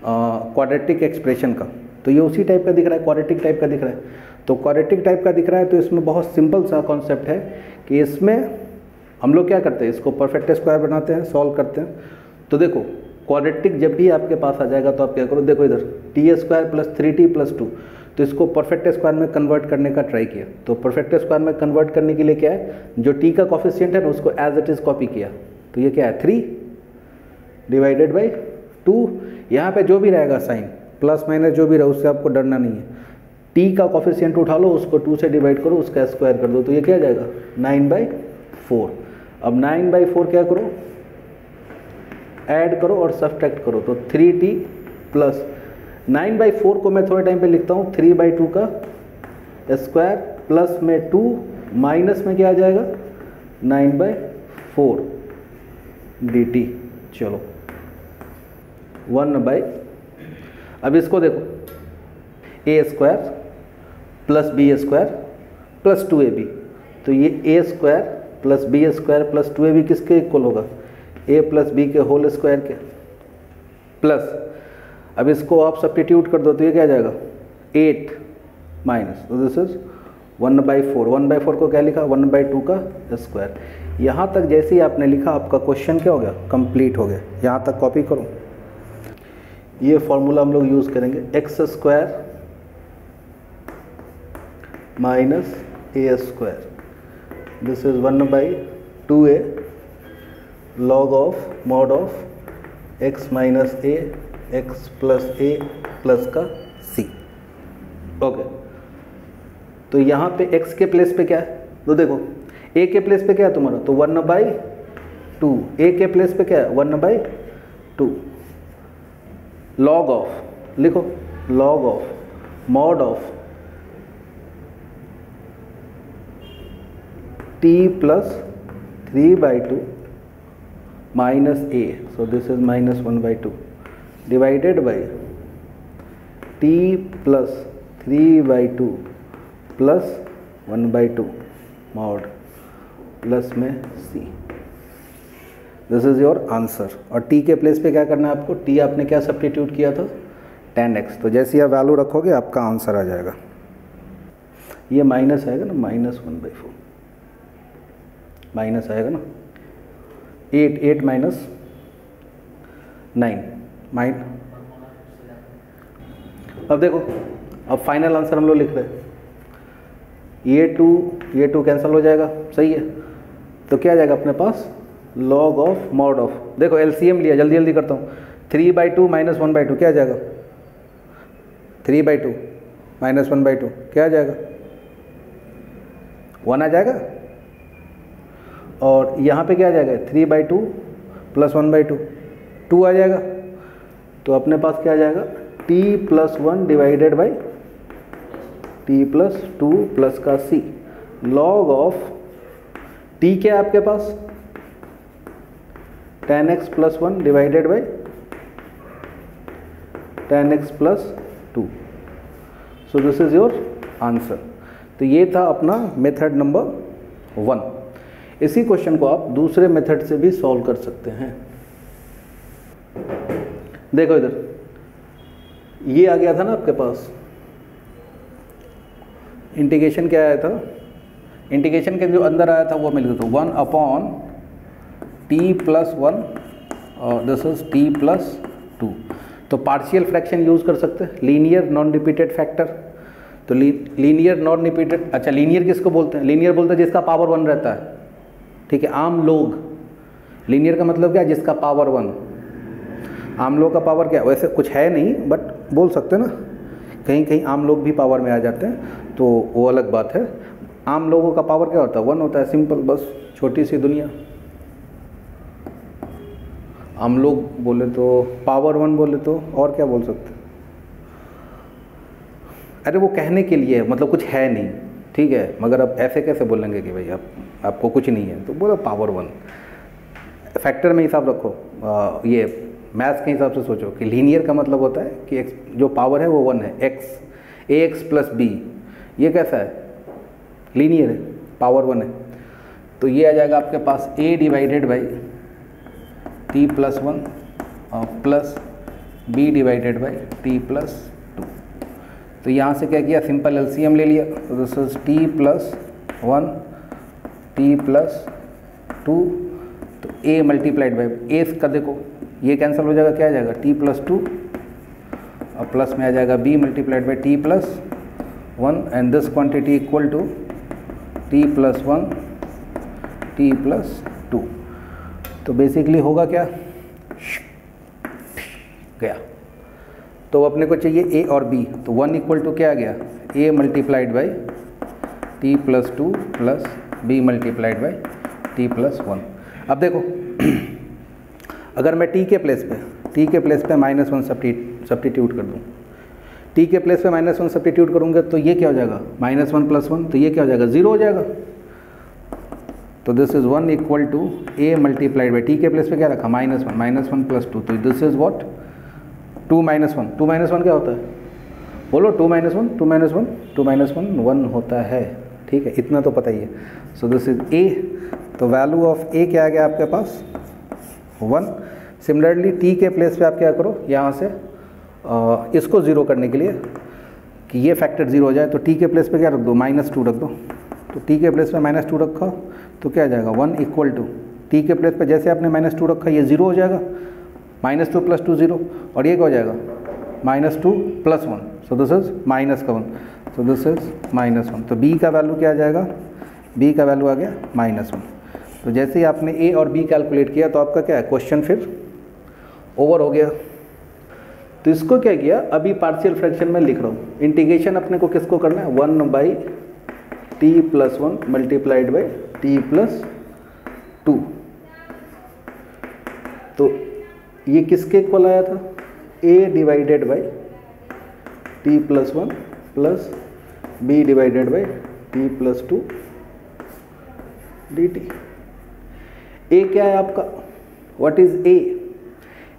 क्वाड्रेटिक एक्सप्रेशन का। तो ये उसी टाइप का दिख रहा है, क्वाड्रेटिक टाइप का दिख रहा है। तो क्वाड्रेटिक टाइप का दिख रहा है तो इसमें बहुत सिंपल सा कॉन्सेप्ट है कि इसमें हम लोग क्या करते हैं, इसको परफेक्ट स्क्वायर बनाते हैं, सॉल्व करते हैं। तो देखो क्वाड्रेटिक जब भी आपके पास आ जाएगा तो आप क्या करो, देखो इधर T square plus 3t plus 2, तो इसको परफेक्ट स्क्वायर में कन्वर्ट करने का ट्राई किया। तो परफेक्ट स्क्वायर में कन्वर्ट करने के लिए क्या है, जो t का कॉफिशिएंट है ना उसको एज इट इज़ कॉपी किया। तो ये क्या है, 3 डिवाइडेड बाई 2। यहाँ पे जो भी रहेगा साइन प्लस माइनस जो भी रहे उससे आपको डरना नहीं है। t का कॉफिशिएंट उठा लो, उसको 2 से डिवाइड करो, उसका स्क्वायर कर दो, तो ये क्या आ जाएगा 9/4। अब 9/4 क्या करो, ऐड करो और सब्ट्रैक्ट करो, तो 3t प्लस 9/4 को मैं थोड़े टाइम पे लिखता हूँ 3/2 का स्क्वायर प्लस में 2 माइनस में क्या आ जाएगा 9/4 dt। चलो 1/, अब इसको देखो a square plus b square plus 2ab। तो ये a square plus b square plus 2ab किसके इक्वल होगा, a प्लस b के होल स्क्वायर के प्लस, अब इसको आप सब्स्टिट्यूट कर दो तो ये क्या आ जाएगा 8 माइनस, तो दिस इज 1/4, 1/4 को क्या लिखा, 1/2 का स्क्वायर। यहाँ तक जैसे ही आपने लिखा आपका क्वेश्चन क्या हो गया, कंप्लीट हो गया। यहाँ तक कॉपी करो। ये फॉर्मूला हम लोग यूज़ करेंगे, x² minus a², this is 1/2a log of mod of x minus a, x plus a plus का c। ओके, तो यहाँ पे x के प्लेस पे क्या है, तो देखो a के प्लेस पे क्या है तुम्हारा, तो 1/2, a के प्लेस पे क्या है 1/2, लॉग ऑफ, लिखो log of mod of t plus 3/2 minus a, so this is minus 1/2 divided by t plus 3/2 plus 1/2 mod plus में c। This is your answer. और t के प्लेस पे क्या करना है आपको, t आपने क्या सब्स्टिट्यूट किया था, tan x, तो जैसे आप वैल्यू रखोगे आपका आंसर आ जाएगा। ये माइनस आएगा ना, -1/4 माइनस आएगा ना, 8 माइनस 9 अब देखो, अब फाइनल आंसर हम लोग लिख रहे हैं, ये टू कैंसिल हो जाएगा, सही है। तो क्या आ जाएगा अपने पास, लॉग ऑफ मॉड ऑफ, देखो एलसीएम लिया, जल्दी जल्दी करता हूँ, 3/2 माइनस 1/2 क्या आ जाएगा, 3/2 माइनस 1/2 क्या आ जाएगा, 1 आ जाएगा। और यहाँ पे क्या आ जाएगा, 3/2 प्लस 1/2 2 आ जाएगा। तो अपने पास क्या आ जाएगा, t plus 1 divided by t plus 2 plus का c, लॉग ऑफ t क्या है आपके पास, tan x plus 1 divided by tan x plus 2, so this is your answer. तो ये था अपना मेथड नंबर 1। इसी क्वेश्चन को आप दूसरे मेथड से भी सॉल्व कर सकते हैं। देखो इधर, ये आ गया था ना आपके पास, इंटीग्रेशन क्या आया था, इंटीग्रेशन के जो अंदर आया था वो मिल गया था 1/t प्लस 1 और दिस इज t प्लस 2। तो पार्शियल फ्रैक्शन यूज़ कर सकते हैं, लीनियर नॉन रिपीटेड फैक्टर। तो लीनियर नॉन रिपीटेड, अच्छा लीनियर किसको बोलते हैं, लीनियर बोलते हैं जिसका पावर 1 रहता है, ठीक है। आम लोग, लीनियर का मतलब क्या है, जिसका पावर 1। आम लोग का पावर क्या, वैसे कुछ है नहीं बट बोल सकते हैं ना, कहीं कहीं आम लोग भी पावर में आ जाते हैं, तो वो अलग बात है। आम लोगों का पावर क्या होता है, 1 होता है, सिंपल, बस छोटी सी दुनिया। आम लोग बोले तो पावर 1 बोले तो और क्या बोल सकते हैं, अरे वो कहने के लिए मतलब कुछ है नहीं, ठीक है, मगर अब ऐसे कैसे बोलेंगे कि भाई आपको कुछ नहीं है, तो बोलो पावर 1। फैक्टर में हिसाब रखो, ये मैथ्स के हिसाब से सोचो कि लीनियर का मतलब होता है कि x जो पावर है वो 1 है, x ax प्लस b, ये कैसा है, लीनियर है, पावर 1 है। तो ये आ जाएगा आपके पास a divided by t plus 1 और plus b divided by t plus 2। तो यहाँ से क्या किया, सिंपल एलसीएम ले लिया, तो this is t plus 1 t plus 2, तो a मल्टीप्लाइड बाई a का देखो ये कैंसिल हो जाएगा, क्या आ जाएगा t प्लस 2 और प्लस में आ जाएगा b multiplied by t plus 1 and this quantity equal to t plus 1 t plus 2। तो बेसिकली होगा क्या, गया। तो अपने को चाहिए a और b, तो 1 इक्वल टू क्या आ गया, a multiplied by t plus 2 plus b multiplied by t plus 1। अब देखो अगर मैं t के प्लेस पे -1 सब्स्टिट्यूट कर दूँ, t के प्लेस पे -1 सब्स्टिट्यूट करूँगा तो ये क्या हो जाएगा, -1 प्लस 1, तो ये क्या हो जाएगा, 0 हो जाएगा। तो this is 1 equal to a multiplied by t के प्लेस पे क्या रखा, -1 प्लस 2, तो दिस इज व्हाट 2 - 1 क्या होता है, बोलो 2 - 1 1 होता है, ठीक है, इतना तो पता ही है। सो दिस इज a, तो वैल्यू ऑफ a क्या आ गया आपके पास 1। सिमिलरली t के प्लेस पे आप क्या करो, यहाँ से इसको 0 करने के लिए कि ये फैक्टर 0 हो जाए, तो टी के प्लेस पे क्या रख दो, -2 रख दो। तो टी के प्लेस पे -2 रखा तो क्या आ जाएगा 1 इक्वल टू टी के प्लेस पे जैसे आपने -2 रखा ये 0 हो जाएगा, -2 + 2 0, और ये क्या हो जाएगा -2 + 1, सो this is -1, so this is -1। तो बी का वैल्यू क्या आ जाएगा, बी का वैल्यू आ गया -1। तो जैसे ही आपने ए और बी कैलकुलेट किया तो आपका क्या है, क्वेश्चन फिर ओवर हो गया। तो इसको क्या किया, अभी पार्शियल फ्रैक्शन में लिख रहा हूँ, इंटीग्रेशन अपने को किसको करना है, 1/t + 1 मल्टीप्लाइड बाई t + 2। तो ये किसके इक्वल आया था, a divided by t + 1 plus b divided by t + 2 dt। a क्या है आपका, what is a,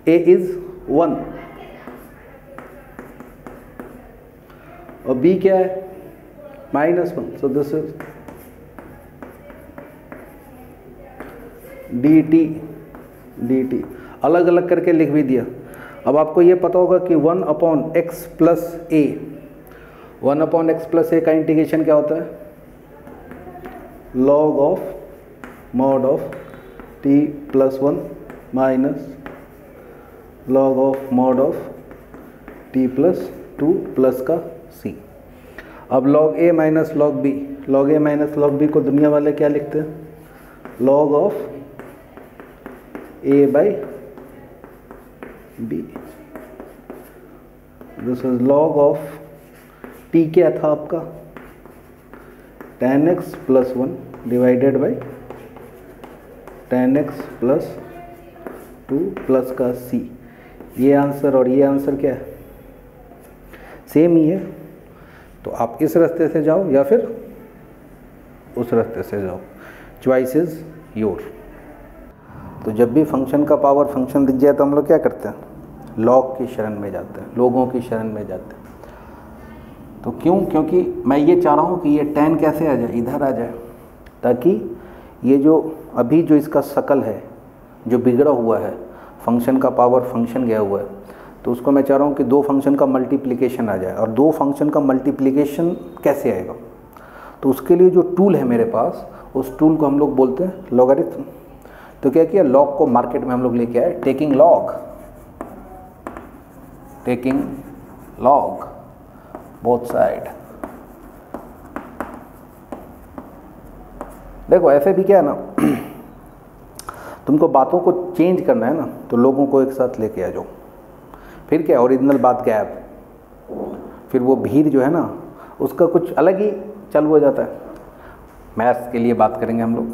a is 1 और b क्या है -1, सो दिस इज dt। अलग अलग करके लिख भी दिया। अब आपको ये पता होगा कि 1/x + a, 1/x + a का इंटीग्रेशन क्या होता है, log of mod of t + 1 minus log of mod of t + 2 plus का c। अब log a minus log b, log a minus log b को दुनिया वाले क्या लिखते हैं, log of a by b। This is log of t क्या था आपका, tan x + 1 divided by tan x + 2 plus का c। ये आंसर और ये आंसर क्या है, सेम ही है। तो आप इस रास्ते से जाओ या फिर उस रास्ते से जाओ, चॉइस इज योर। तो जब भी फंक्शन का पावर फंक्शन दिख जाए तो हम लोग क्या करते हैं, लॉग की शरण में जाते हैं, लोगों की शरण में जाते हैं। तो क्यों, क्योंकि मैं ये चाह रहा हूँ कि ये tan कैसे आ जाए, इधर आ जाए, ताकि ये जो अभी जो इसका शकल है जो बिगड़ा हुआ है, फंक्शन का पावर फंक्शन गया हुआ है, तो उसको मैं चाह रहा हूँ कि दो फंक्शन का मल्टीप्लिकेशन आ जाए। और दो फंक्शन का मल्टीप्लिकेशन कैसे आएगा, तो उसके लिए जो टूल है मेरे पास, उस टूल को हम लोग बोलते हैं लॉगरिथम। तो क्या किया, लॉग को मार्केट में हम लोग लेके आए, टेकिंग लॉग बोथ साइड। देखो ऐसे भी क्या है ना, तुमको बातों को चेंज करना है ना, तो लोगों को एक साथ लेके आ जाओ। फिर क्या, ओरिजिनल बात गैप, फिर वो भीड़ जो है ना उसका कुछ अलग ही चालू हो जाता है। मैथ्स के लिए बात करेंगे हम लोग।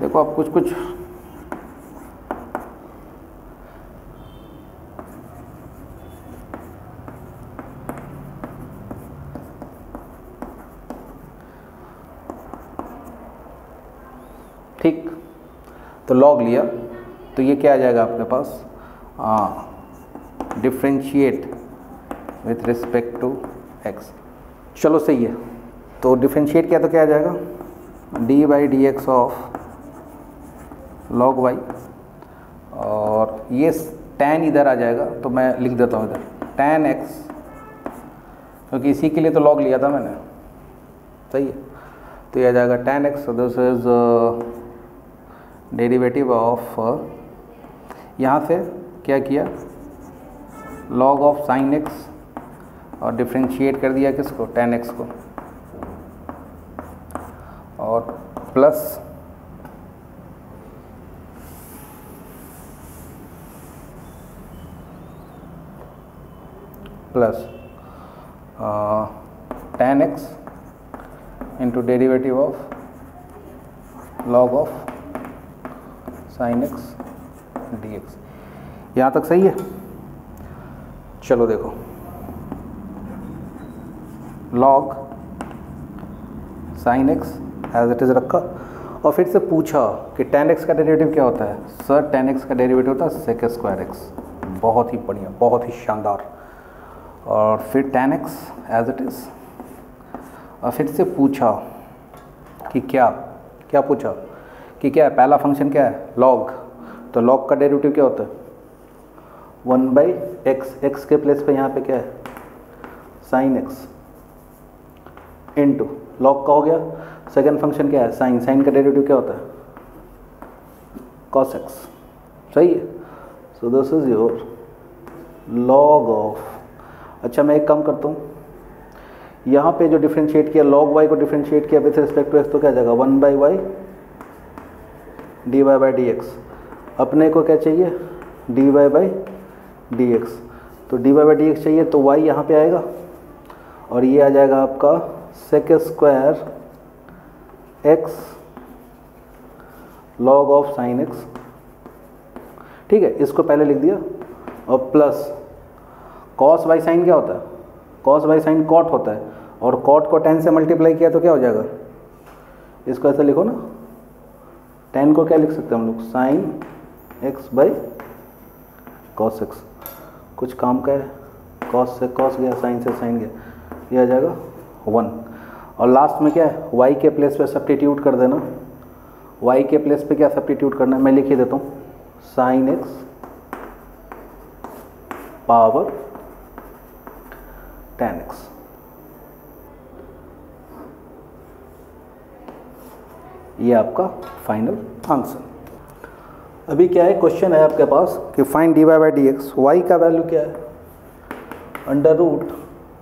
देखो आप कुछ ठीक, तो लॉग लिया तो ये क्या आ जाएगा आपके पास, differentiate with respect to x। चलो सही है, तो डिफ्रेंशिएट किया तो क्या आ जाएगा, d/dx ऑफ log y, और ये tan इधर आ जाएगा, तो मैं लिख देता हूँ इधर tan x, क्योंकि इसी के लिए तो log लिया था मैंने, सही है। तो ये आ जाएगा tan x, this is derivative of, यहाँ से क्या किया, log ऑफ sin x, और डिफ्रेंशिएट कर दिया किसको, tan x को, और plus tan x into derivative of log of sin x dx। यहाँ तक सही है। चलो देखो, log sin x as it is रखा, और फिर से पूछा कि tan x का डेरिवेटिव क्या होता है। सर tan x का डेरिवेटिव होता है sec² x। बहुत ही बढ़िया, बहुत ही शानदार। और फिर tan x as it is, और फिर से पूछा कि क्या पूछा कि क्या है, पहला फंक्शन क्या है, log। तो log का डेरिवेटिव क्या होता है, 1/x, x के प्लेस पे यहाँ पे क्या है साइन एक्स इंटू लॉग का हो गया, सेकेंड फंक्शन क्या है साइन, साइन का डेरिवेटिव क्या होता है कॉस एक्स, सही है। So this is your log of, अच्छा मैं एक काम करता हूँ, यहाँ पे जो डिफ्रेंशिएट किया लॉग वाई को डिफ्रेंशिएट किया विथ रिस्पेक्ट टू एक्स तो क्या आ जाएगा 1/y dy/dx, अपने को क्या चाहिए dy/dx, तो dy/dx चाहिए तो y यहाँ पे आएगा और ये आ जाएगा आपका sec square x log of sign x, ठीक है, इसको पहले लिख दिया, और प्लस cos बाई साइन क्या होता है, cos बाई साइन कॉट होता है, और कॉट को tan से मल्टीप्लाई किया तो क्या हो जाएगा, इसको ऐसे लिखो ना, tan को क्या लिख सकते हैं हम लोग sine x by cos x, कुछ काम का है, कॉस से कॉस गया, साइन से साइन गया, ये आ जाएगा 1, और लास्ट में क्या है y के प्लेस पे सब्स्टिट्यूट कर देना, y के प्लेस पे क्या सब्स्टिट्यूट करना है, मैं लिख ही देता हूँ sine x power tan x, ये आपका फाइनल आंसर। अभी क्या है क्वेश्चन है आपके पास कि फाइंड dy/dx, y का वैल्यू क्या है under root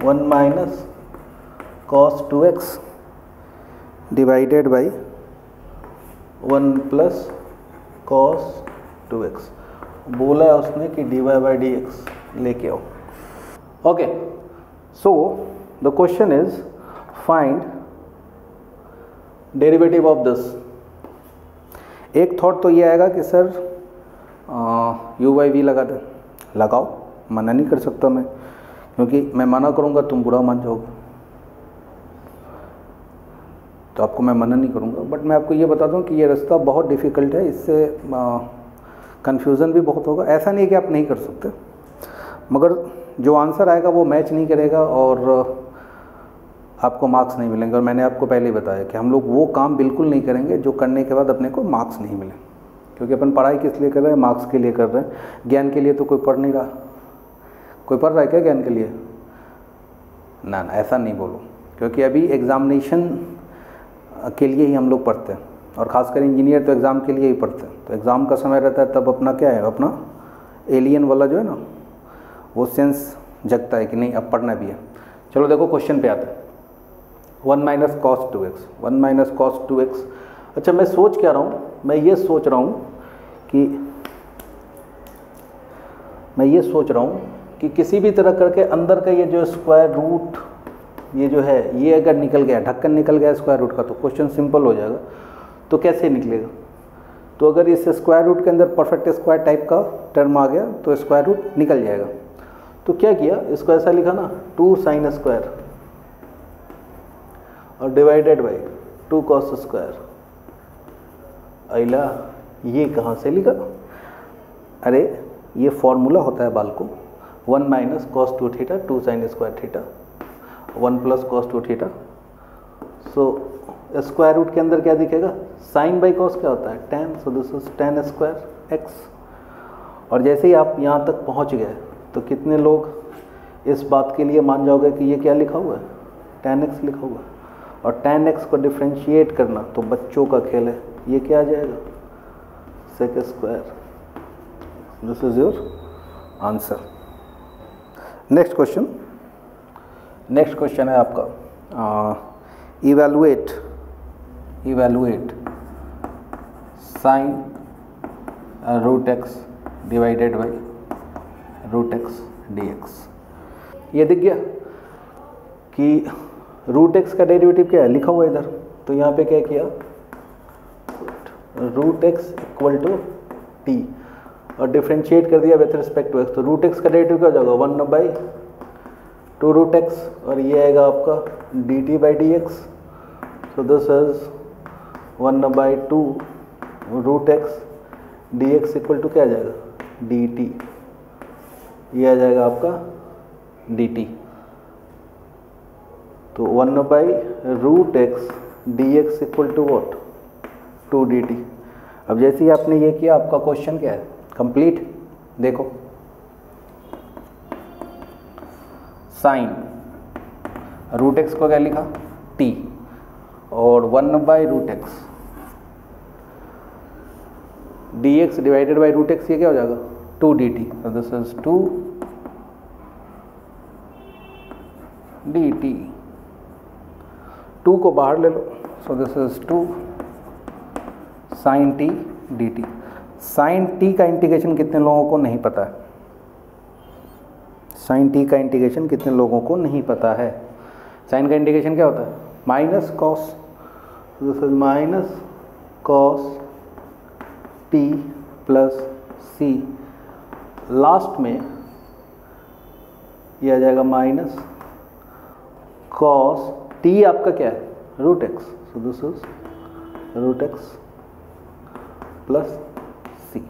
1 minus cos 2x divided by 1 plus cos 2x, बोला है उसने कि dy/dx लेके आओ। Okay, so the question is find derivative of this. एक थॉट तो ये आएगा कि सर u/v लगा दे, लगाओ, मना नहीं कर सकता मैं, क्योंकि मैं मना करूँगा तुम बुरा मान जाओगे, तो आपको मैं मना नहीं करूँगा, बट मैं आपको ये बता दूँ कि ये रास्ता बहुत डिफ़िकल्ट है, इससे कन्फ्यूज़न भी बहुत होगा। ऐसा नहीं है कि आप नहीं कर सकते, मगर जो आंसर आएगा वो मैच नहीं करेगा और आपको मार्क्स नहीं मिलेंगे। और मैंने आपको पहले ही बताया कि हम लोग वो काम बिल्कुल नहीं करेंगे जो करने के बाद अपने को मार्क्स नहीं मिले, क्योंकि अपन पढ़ाई किस लिए कर रहे हैं, मार्क्स के लिए कर रहे हैं। ज्ञान के लिए तो कोई पढ़ नहीं रहा, कोई पढ़ रहा है क्या ज्ञान के लिए? ना ना, ऐसा नहीं बोलो, क्योंकि अभी एग्ज़ामिनेशन के लिए ही हम लोग पढ़ते हैं, और ख़ासकर इंजीनियर तो एग्ज़ाम के लिए ही पढ़ते हैं। तो एग्ज़ाम का समय रहता है तब अपना क्या है, अपना एलियन वाला जो है ना वो सेंस जगता है कि नहीं अब पढ़ना भी है। चलो देखो क्वेश्चन पे आते हैं। 1 माइनस कॉस 2x, 1 माइनस कॉस 2x। अच्छा मैं सोच क्या रहा हूँ, मैं ये सोच रहा हूँ कि किसी भी तरह करके अंदर का ये जो स्क्वायर रूट ये जो है ये अगर निकल गया, ढक्कन निकल गया स्क्वायर रूट का, तो क्वेश्चन सिंपल हो जाएगा। तो कैसे निकलेगा? तो अगर इस स्क्वायर रूट के अंदर परफेक्ट स्क्वायर टाइप का टर्म आ गया तो स्क्वायर रूट निकल जाएगा। तो क्या किया, इसको ऐसा लिखा ना 2 साइन स्क्वायर और डिवाइडेड बाई 2 कॉस स्क्वायर। अला ये कहाँ से लिखा? अरे ये फॉर्मूला होता है बालको, 1 माइनस cos 2 theta 2 sine square theta 1 plus cos 2 theta. So square root के अंदर क्या दिखेगा, साइन बाई कॉस क्या होता है tan, so this is tan square x। और जैसे ही आप यहाँ तक पहुँच गए तो कितने लोग इस बात के लिए मान जाओगे कि ये क्या लिखा हुआ है, tan x लिखा हुआ है। और tan x को डिफ्रेंशिएट करना तो बच्चों का खेल है, ये क्या आ जाएगा sec square. This is your answer. Next question है आपका evaluate sine root x divided by root x dx। ये दिख गया कि रूट एक्स का डेरिवेटिव क्या है, लिखा हुआ इधर। तो यहाँ पे क्या किया, root x equal to t और डिफ्रेंशिएट कर दिया विथ रिस्पेक्ट टू एक्स। तो रूट एक्स का डेरिवेटिव क्या हो जाएगा 1/2 रूट एक्स, और ये आएगा आपका dt/dx। So this is 1/2 root x dx equal to क्या आ जाएगा dt, ये आ जाएगा आपका dt। तो 1/रूट X dx equal to what 2 dt। अब जैसे ही आपने ये किया आपका क्वेश्चन क्या है, कंप्लीट। देखो साइन रूट एक्स को क्या लिखा t, और 1/√x dx divided by root x, ये क्या हो जाएगा 2 dt, so this is 2 dt, 2 को बाहर ले लो, so this is 2 sin t dt। sin t का इंटीग्रेशन कितने लोगों को नहीं पता है? sin t का इंटीग्रेशन कितने लोगों को नहीं पता है? sin का इंटीग्रेशन क्या होता है? Minus cos, this is minus cos t plus c, last में ये आ जाएगा माइनस कॉस t, आपका क्या है root x, so this is root x plus c।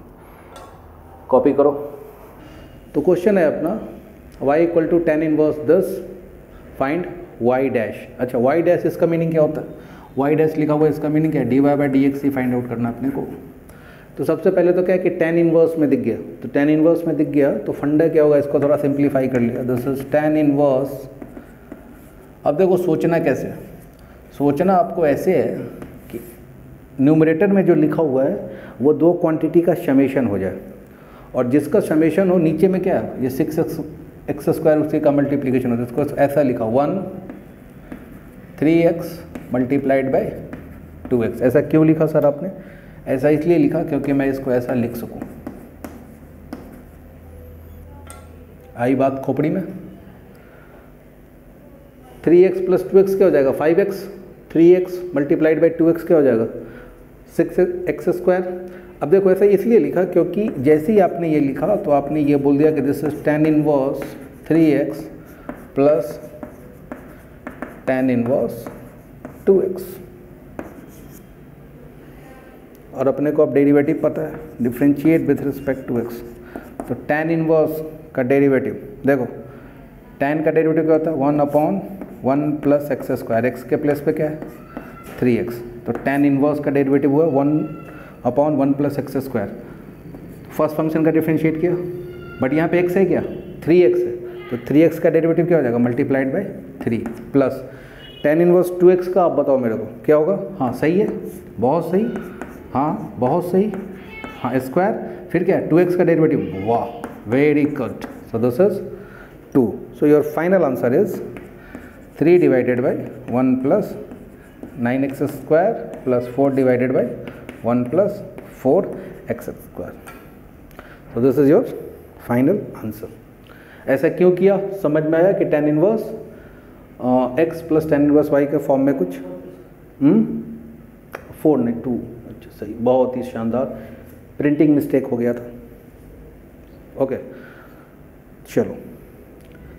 Copy करो। तो क्वेश्चन है अपना y equal to tan inverse 10 find y dash. अच्छा y डैश इसका मीनिंग क्या होता है? y डैश लिखा हुआ है, इसका मीनिंग क्या है? dy/dx ही फाइंड आउट करना अपने को। तो सबसे पहले तो क्या है कि tan इनवर्स में दिख गया, तो tan इनवर्स में दिख गया तो फंडा क्या होगा, इसको थोड़ा सिंप्लीफाई कर लिया, दिस इज tan इनवर्स। अब देखो सोचना कैसे, सोचना आपको ऐसे है कि न्यूमरेटर में जो लिखा हुआ है वो दो क्वांटिटी का समेशन हो जाए, और जिसका समेशन हो नीचे में क्या है, ये 6x² उसी का मल्टीप्लीकेशन होता है, इसको ऐसा लिखा 1 3x मल्टीप्लाइड बाय 2x। ऐसा क्यों लिखा सर आपने? ऐसा इसलिए लिखा क्योंकि मैं इसको ऐसा लिख सकूं। आई बात खोपड़ी में? 3x प्लस 2x क्या हो जाएगा 5x, 3x multiplied by 2x क्या हो जाएगा 6x²। अब देखो ऐसा इसलिए लिखा क्योंकि जैसे ही आपने ये लिखा तो आपने ये बोल दिया कि this is tan inverse 3x plus tan inverse 2x, और अपने को अब डेरिवेटिव पता है, differentiate with respect to x। तो tan इनवर्स का डेरिवेटिव देखो, tan का डेरिवेटिव क्या होता है 1/1 प्लस x², x के प्लेस पे क्या है 3x, तो tan इनवर्स का डेरिवेटिव हुआ 1/1 प्लस x²। फर्स्ट फंक्शन का डिफ्रेंशिएट किया, बट यहाँ पे x है क्या 3x है, तो 3x का डेरिवेटिव क्या हो जाएगा multiplied by 3 plus tan inverse 2x का। आप बताओ मेरे को क्या होगा? हाँ सही है, बहुत सही, हाँ बहुत सही, हाँ स्क्वायर, फिर क्या है 2x का डेरिवेटिव, वाह very good, so this is 2। So your final answer is 3 divided by 1 plus 9x² plus 4 divided by 1 plus 4x²। So this is your final answer. ऐसा क्यों किया? समझ में आया कि tan inverse x plus tan inverse y के form में कुछ 4 नहीं 2। अच्छा सही, बहुत ही शानदार, प्रिंटिंग मिस्टेक हो गया था। ओके चलो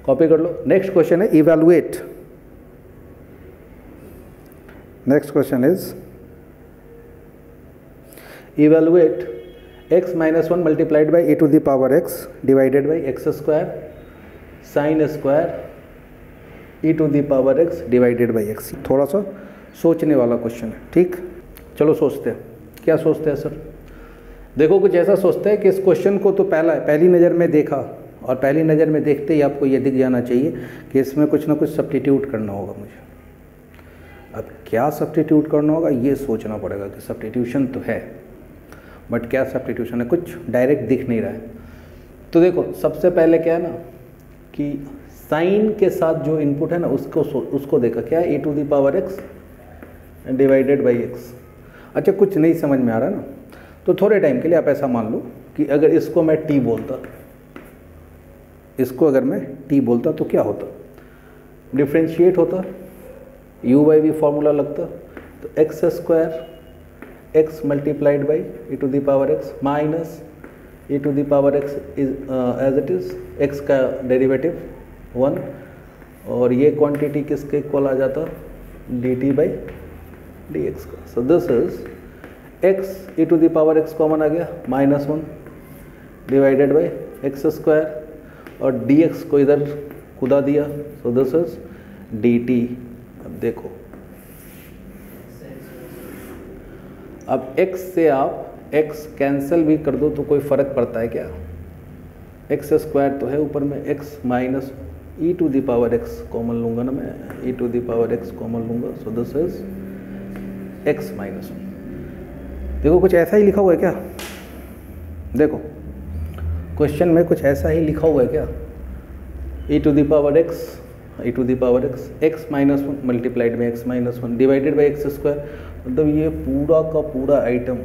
कॉपी कर लो। नेक्स्ट क्वेश्चन है evaluate. Next question is evaluate x minus 1 multiplied by a to the power x divided by x² sine square e to the power x divided by x। थोड़ा सा सोचने वाला question है, ठीक? चलो सोचते हैं। क्या सोचते हैं सर? देखो कुछ ऐसा सोचते हैं कि इस क्वेश्चन को तो पहली नज़र में देखा, और पहली नज़र में देखते ही आपको ये दिख जाना चाहिए कि इसमें कुछ ना कुछ सब्स्टिट्यूट करना होगा मुझे। अब क्या सब्स्टिट्यूट करना होगा ये सोचना पड़ेगा कि सब्स्टिट्यूशन तो है, बट क्या सब्स्टिट्यूशन है कुछ डायरेक्ट दिख नहीं रहा है। तो देखो सबसे पहले क्या है ना कि साइन के साथ जो इनपुट है ना उसको देखा, क्या है e to the power x divided by x। अच्छा कुछ नहीं समझ में आ रहा ना, तो थोड़े टाइम के लिए आप ऐसा मान लो कि अगर इसको मैं t बोलता, इसको अगर मैं t बोलता तो क्या होता, डिफ्रेंशिएट होता, u/v फॉर्मूला लगता, तो x² x multiplied by e to the power x minus e to the power x is as it is x का डेरिवेटिव 1, और ये क्वांटिटी किसके इक्वल आ जाता dt बाई dx का। So this is x e to the power x common आ गया -1 divided by x², और dx को इधर कुदा दिया, सो दिस इज dt। अब देखो अब x से आप x कैंसिल भी कर दो तो कोई फ़र्क पड़ता है क्या? x² तो है ऊपर में, x minus E to the power X common लूँगा ना मैं, E to the power X common लूँगा, so this is X minus 1। देखो कुछ ऐसा ही लिखा हुआ है क्या, देखो क्वेश्चन में कुछ ऐसा ही लिखा हुआ है क्या, E to the power X, E to the power X, X minus 1 multiplied में X minus 1 divided by X square. मतलब ये पूरा का पूरा आइटम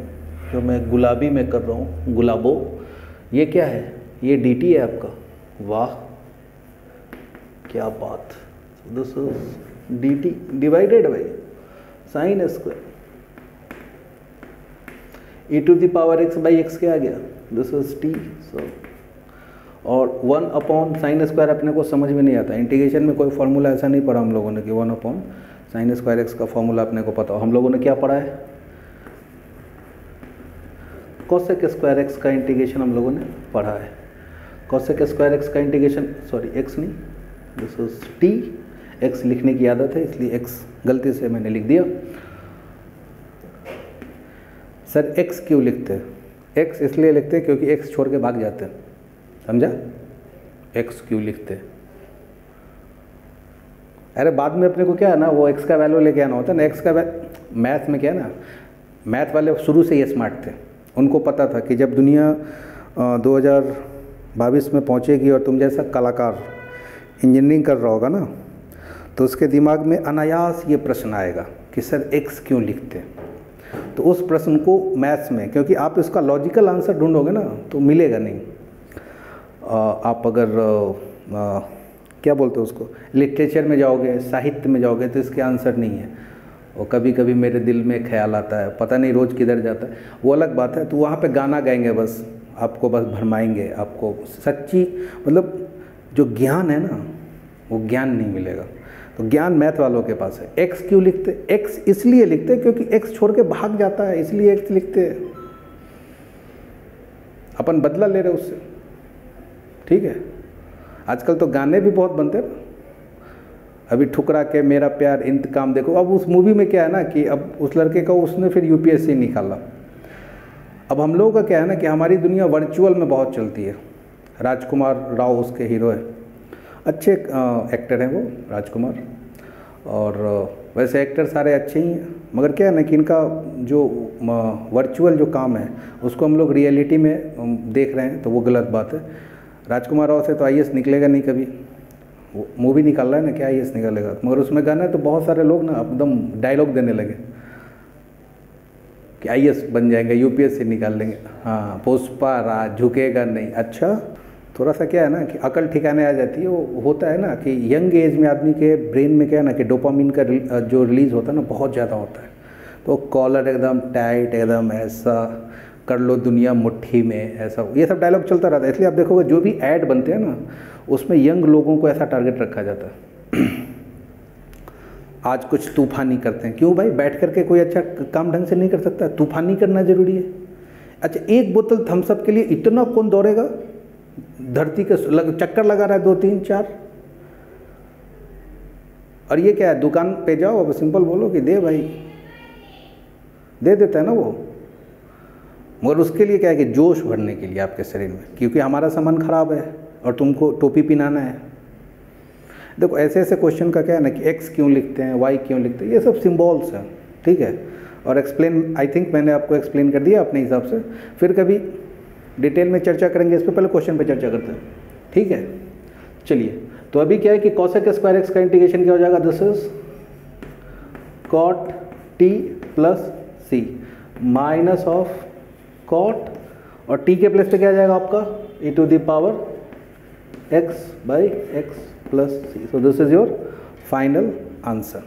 जो मैं गुलाबी में कर रहा हूँ, गुलाबो, ये क्या है, ये डी टी है आपका। वाह क्या बात, this is d t divided by sine square, e to the power x by x क्या आ गया, दिस इज टी। सो और 1 अपॉन साइन स्क्वायर अपने को समझ में नहीं आता, इंटीग्रेशन में कोई फार्मूला ऐसा नहीं पढ़ा हम लोगों ने कि 1 अपॉन साइन स्क्वायर एक्स का फॉर्मूला अपने को पता हो। हम लोगों ने क्या पढ़ा है, कोसेक स्क्वायर एक्स का इंटीग्रेशन हम लोगों ने पढ़ा है। कोसेक स्क्वायर एक्स का इंटीग्रेशन, सॉरी एक्स नहीं, दिस इज टी, एक्स लिखने की आदत है इसलिए एक्स गलती से मैंने लिख दिया। सर एक्स क्यों लिखते हैं, एक्स इसलिए लिखते हैं क्योंकि एक्स छोड़ के भाग जाते हैं, समझा, एक्स क्यों लिखते हैं। अरे बाद में अपने को क्या है ना, वो एक्स का वैल्यू लेके आना होता है ना, एक्स का मैथ में क्या है ना, मैथ वाले शुरू से ही स्मार्ट थे, उनको पता था कि जब दुनिया 2022 में पहुंचेगी और तुम जैसा कलाकार इंजीनियरिंग कर रहा होगा ना, तो उसके दिमाग में अनायास ये प्रश्न आएगा कि सर एक्स क्यों लिखते हैं। तो उस प्रश्न को मैथ्स में, क्योंकि आप इसका लॉजिकल आंसर ढूंढोगे ना तो मिलेगा नहीं, आप अगर क्या बोलते हो उसको, लिटरेचर में जाओगे, साहित्य में जाओगे तो इसके आंसर नहीं है। और कभी कभी मेरे दिल में ख्याल आता है, पता नहीं रोज़ किधर जाता है, वो अलग बात है। तो वहाँ पे गाना गाएंगे, बस आपको बस भरमाएंगे, आपको सच्ची मतलब जो ज्ञान है ना वो ज्ञान नहीं मिलेगा। तो ज्ञान मैथ वालों के पास है। एक्स क्यों लिखते, एक्स इसलिए लिखते क्योंकि एक्स छोड़ के भाग जाता है, इसलिए एक्स लिखते हैं। अपन बदला ले रहे उससे, ठीक है। आजकल तो गाने भी बहुत बनते हैं, अभी ठुकरा के मेरा प्यार इंतकाम देखो। अब उस मूवी में क्या है ना कि अब उस लड़के का उसने फिर यूपीएससी निकाला। अब हम लोगों का क्या है ना कि हमारी दुनिया वर्चुअल में बहुत चलती है। राजकुमार राव उसके हीरो है, अच्छे एक्टर हैं वो राजकुमार, और वैसे एक्टर सारे अच्छे ही हैं, मगर क्या है ना कि इनका जो वर्चुअल जो काम है उसको हम लोग रियलिटी में देख रहे हैं, तो वो गलत बात है। राजकुमार राव से तो आईएएस निकलेगा नहीं कभी, वो मूवी निकाल रहा है ना, क्या आईएएस निकलेगा। मगर उसमें गाना है तो बहुत सारे लोग ना एकदम डायलॉग देने लगे कि आईएएस बन जाएंगे, यूपीएससी निकाल लेंगे, हाँ पुष्पा राज झुकेगा नहीं। अच्छा, थोड़ा सा क्या है ना कि अकल ठिकाने आ जाती है। वो होता है ना कि यंग एज में आदमी के ब्रेन में क्या है ना कि डोपामिन का जो रिलीज़ होता है ना बहुत ज़्यादा होता है। तो कॉलर एकदम टाइट, एकदम ऐसा कर लो दुनिया मुट्ठी में, ऐसा ये सब डायलॉग चलता रहता है। इसलिए आप देखोगे जो भी ऐड बनते हैं ना उसमें यंग लोगों को ऐसा टारगेट रखा जाता है आज कुछ तूफानी करते हैं। क्यों भाई, बैठ करके कोई अच्छा काम ढंग से नहीं कर सकता, तूफानी करना जरूरी है। अच्छा, एक बोतल थम्सअप के लिए इतना कौन दौड़ेगा, धरती के चक्कर लगा रहा है 2 3 4। और ये क्या है, दुकान पे जाओ, अब सिंपल बोलो कि दे भाई, दे देता है ना वो। मगर उसके लिए क्या है कि जोश भरने के लिए आपके शरीर में, क्योंकि हमारा सामान खराब है और तुमको टोपी पिनाना है। देखो ऐसे ऐसे क्वेश्चन का क्या है ना कि एक्स क्यों लिखते हैं, वाई क्यों लिखते हैं, ये सब सिंबल्स हैं, ठीक है। और एक्सप्लेन, आई थिंक मैंने आपको एक्सप्लेन कर दिया अपने हिसाब से। फिर कभी डिटेल में चर्चा करेंगे इस पर, पहले क्वेश्चन पे चर्चा करते हैं, ठीक है। चलिए, तो अभी क्या है कि कोसेक स्क्वायर एक्स का इंटीग्रेशन क्या हो जाएगा, this is cot t plus c minus of cot, और टी के प्लेस पे क्या आ जाएगा आपका e to the power x by x plus c. So this is your final answer.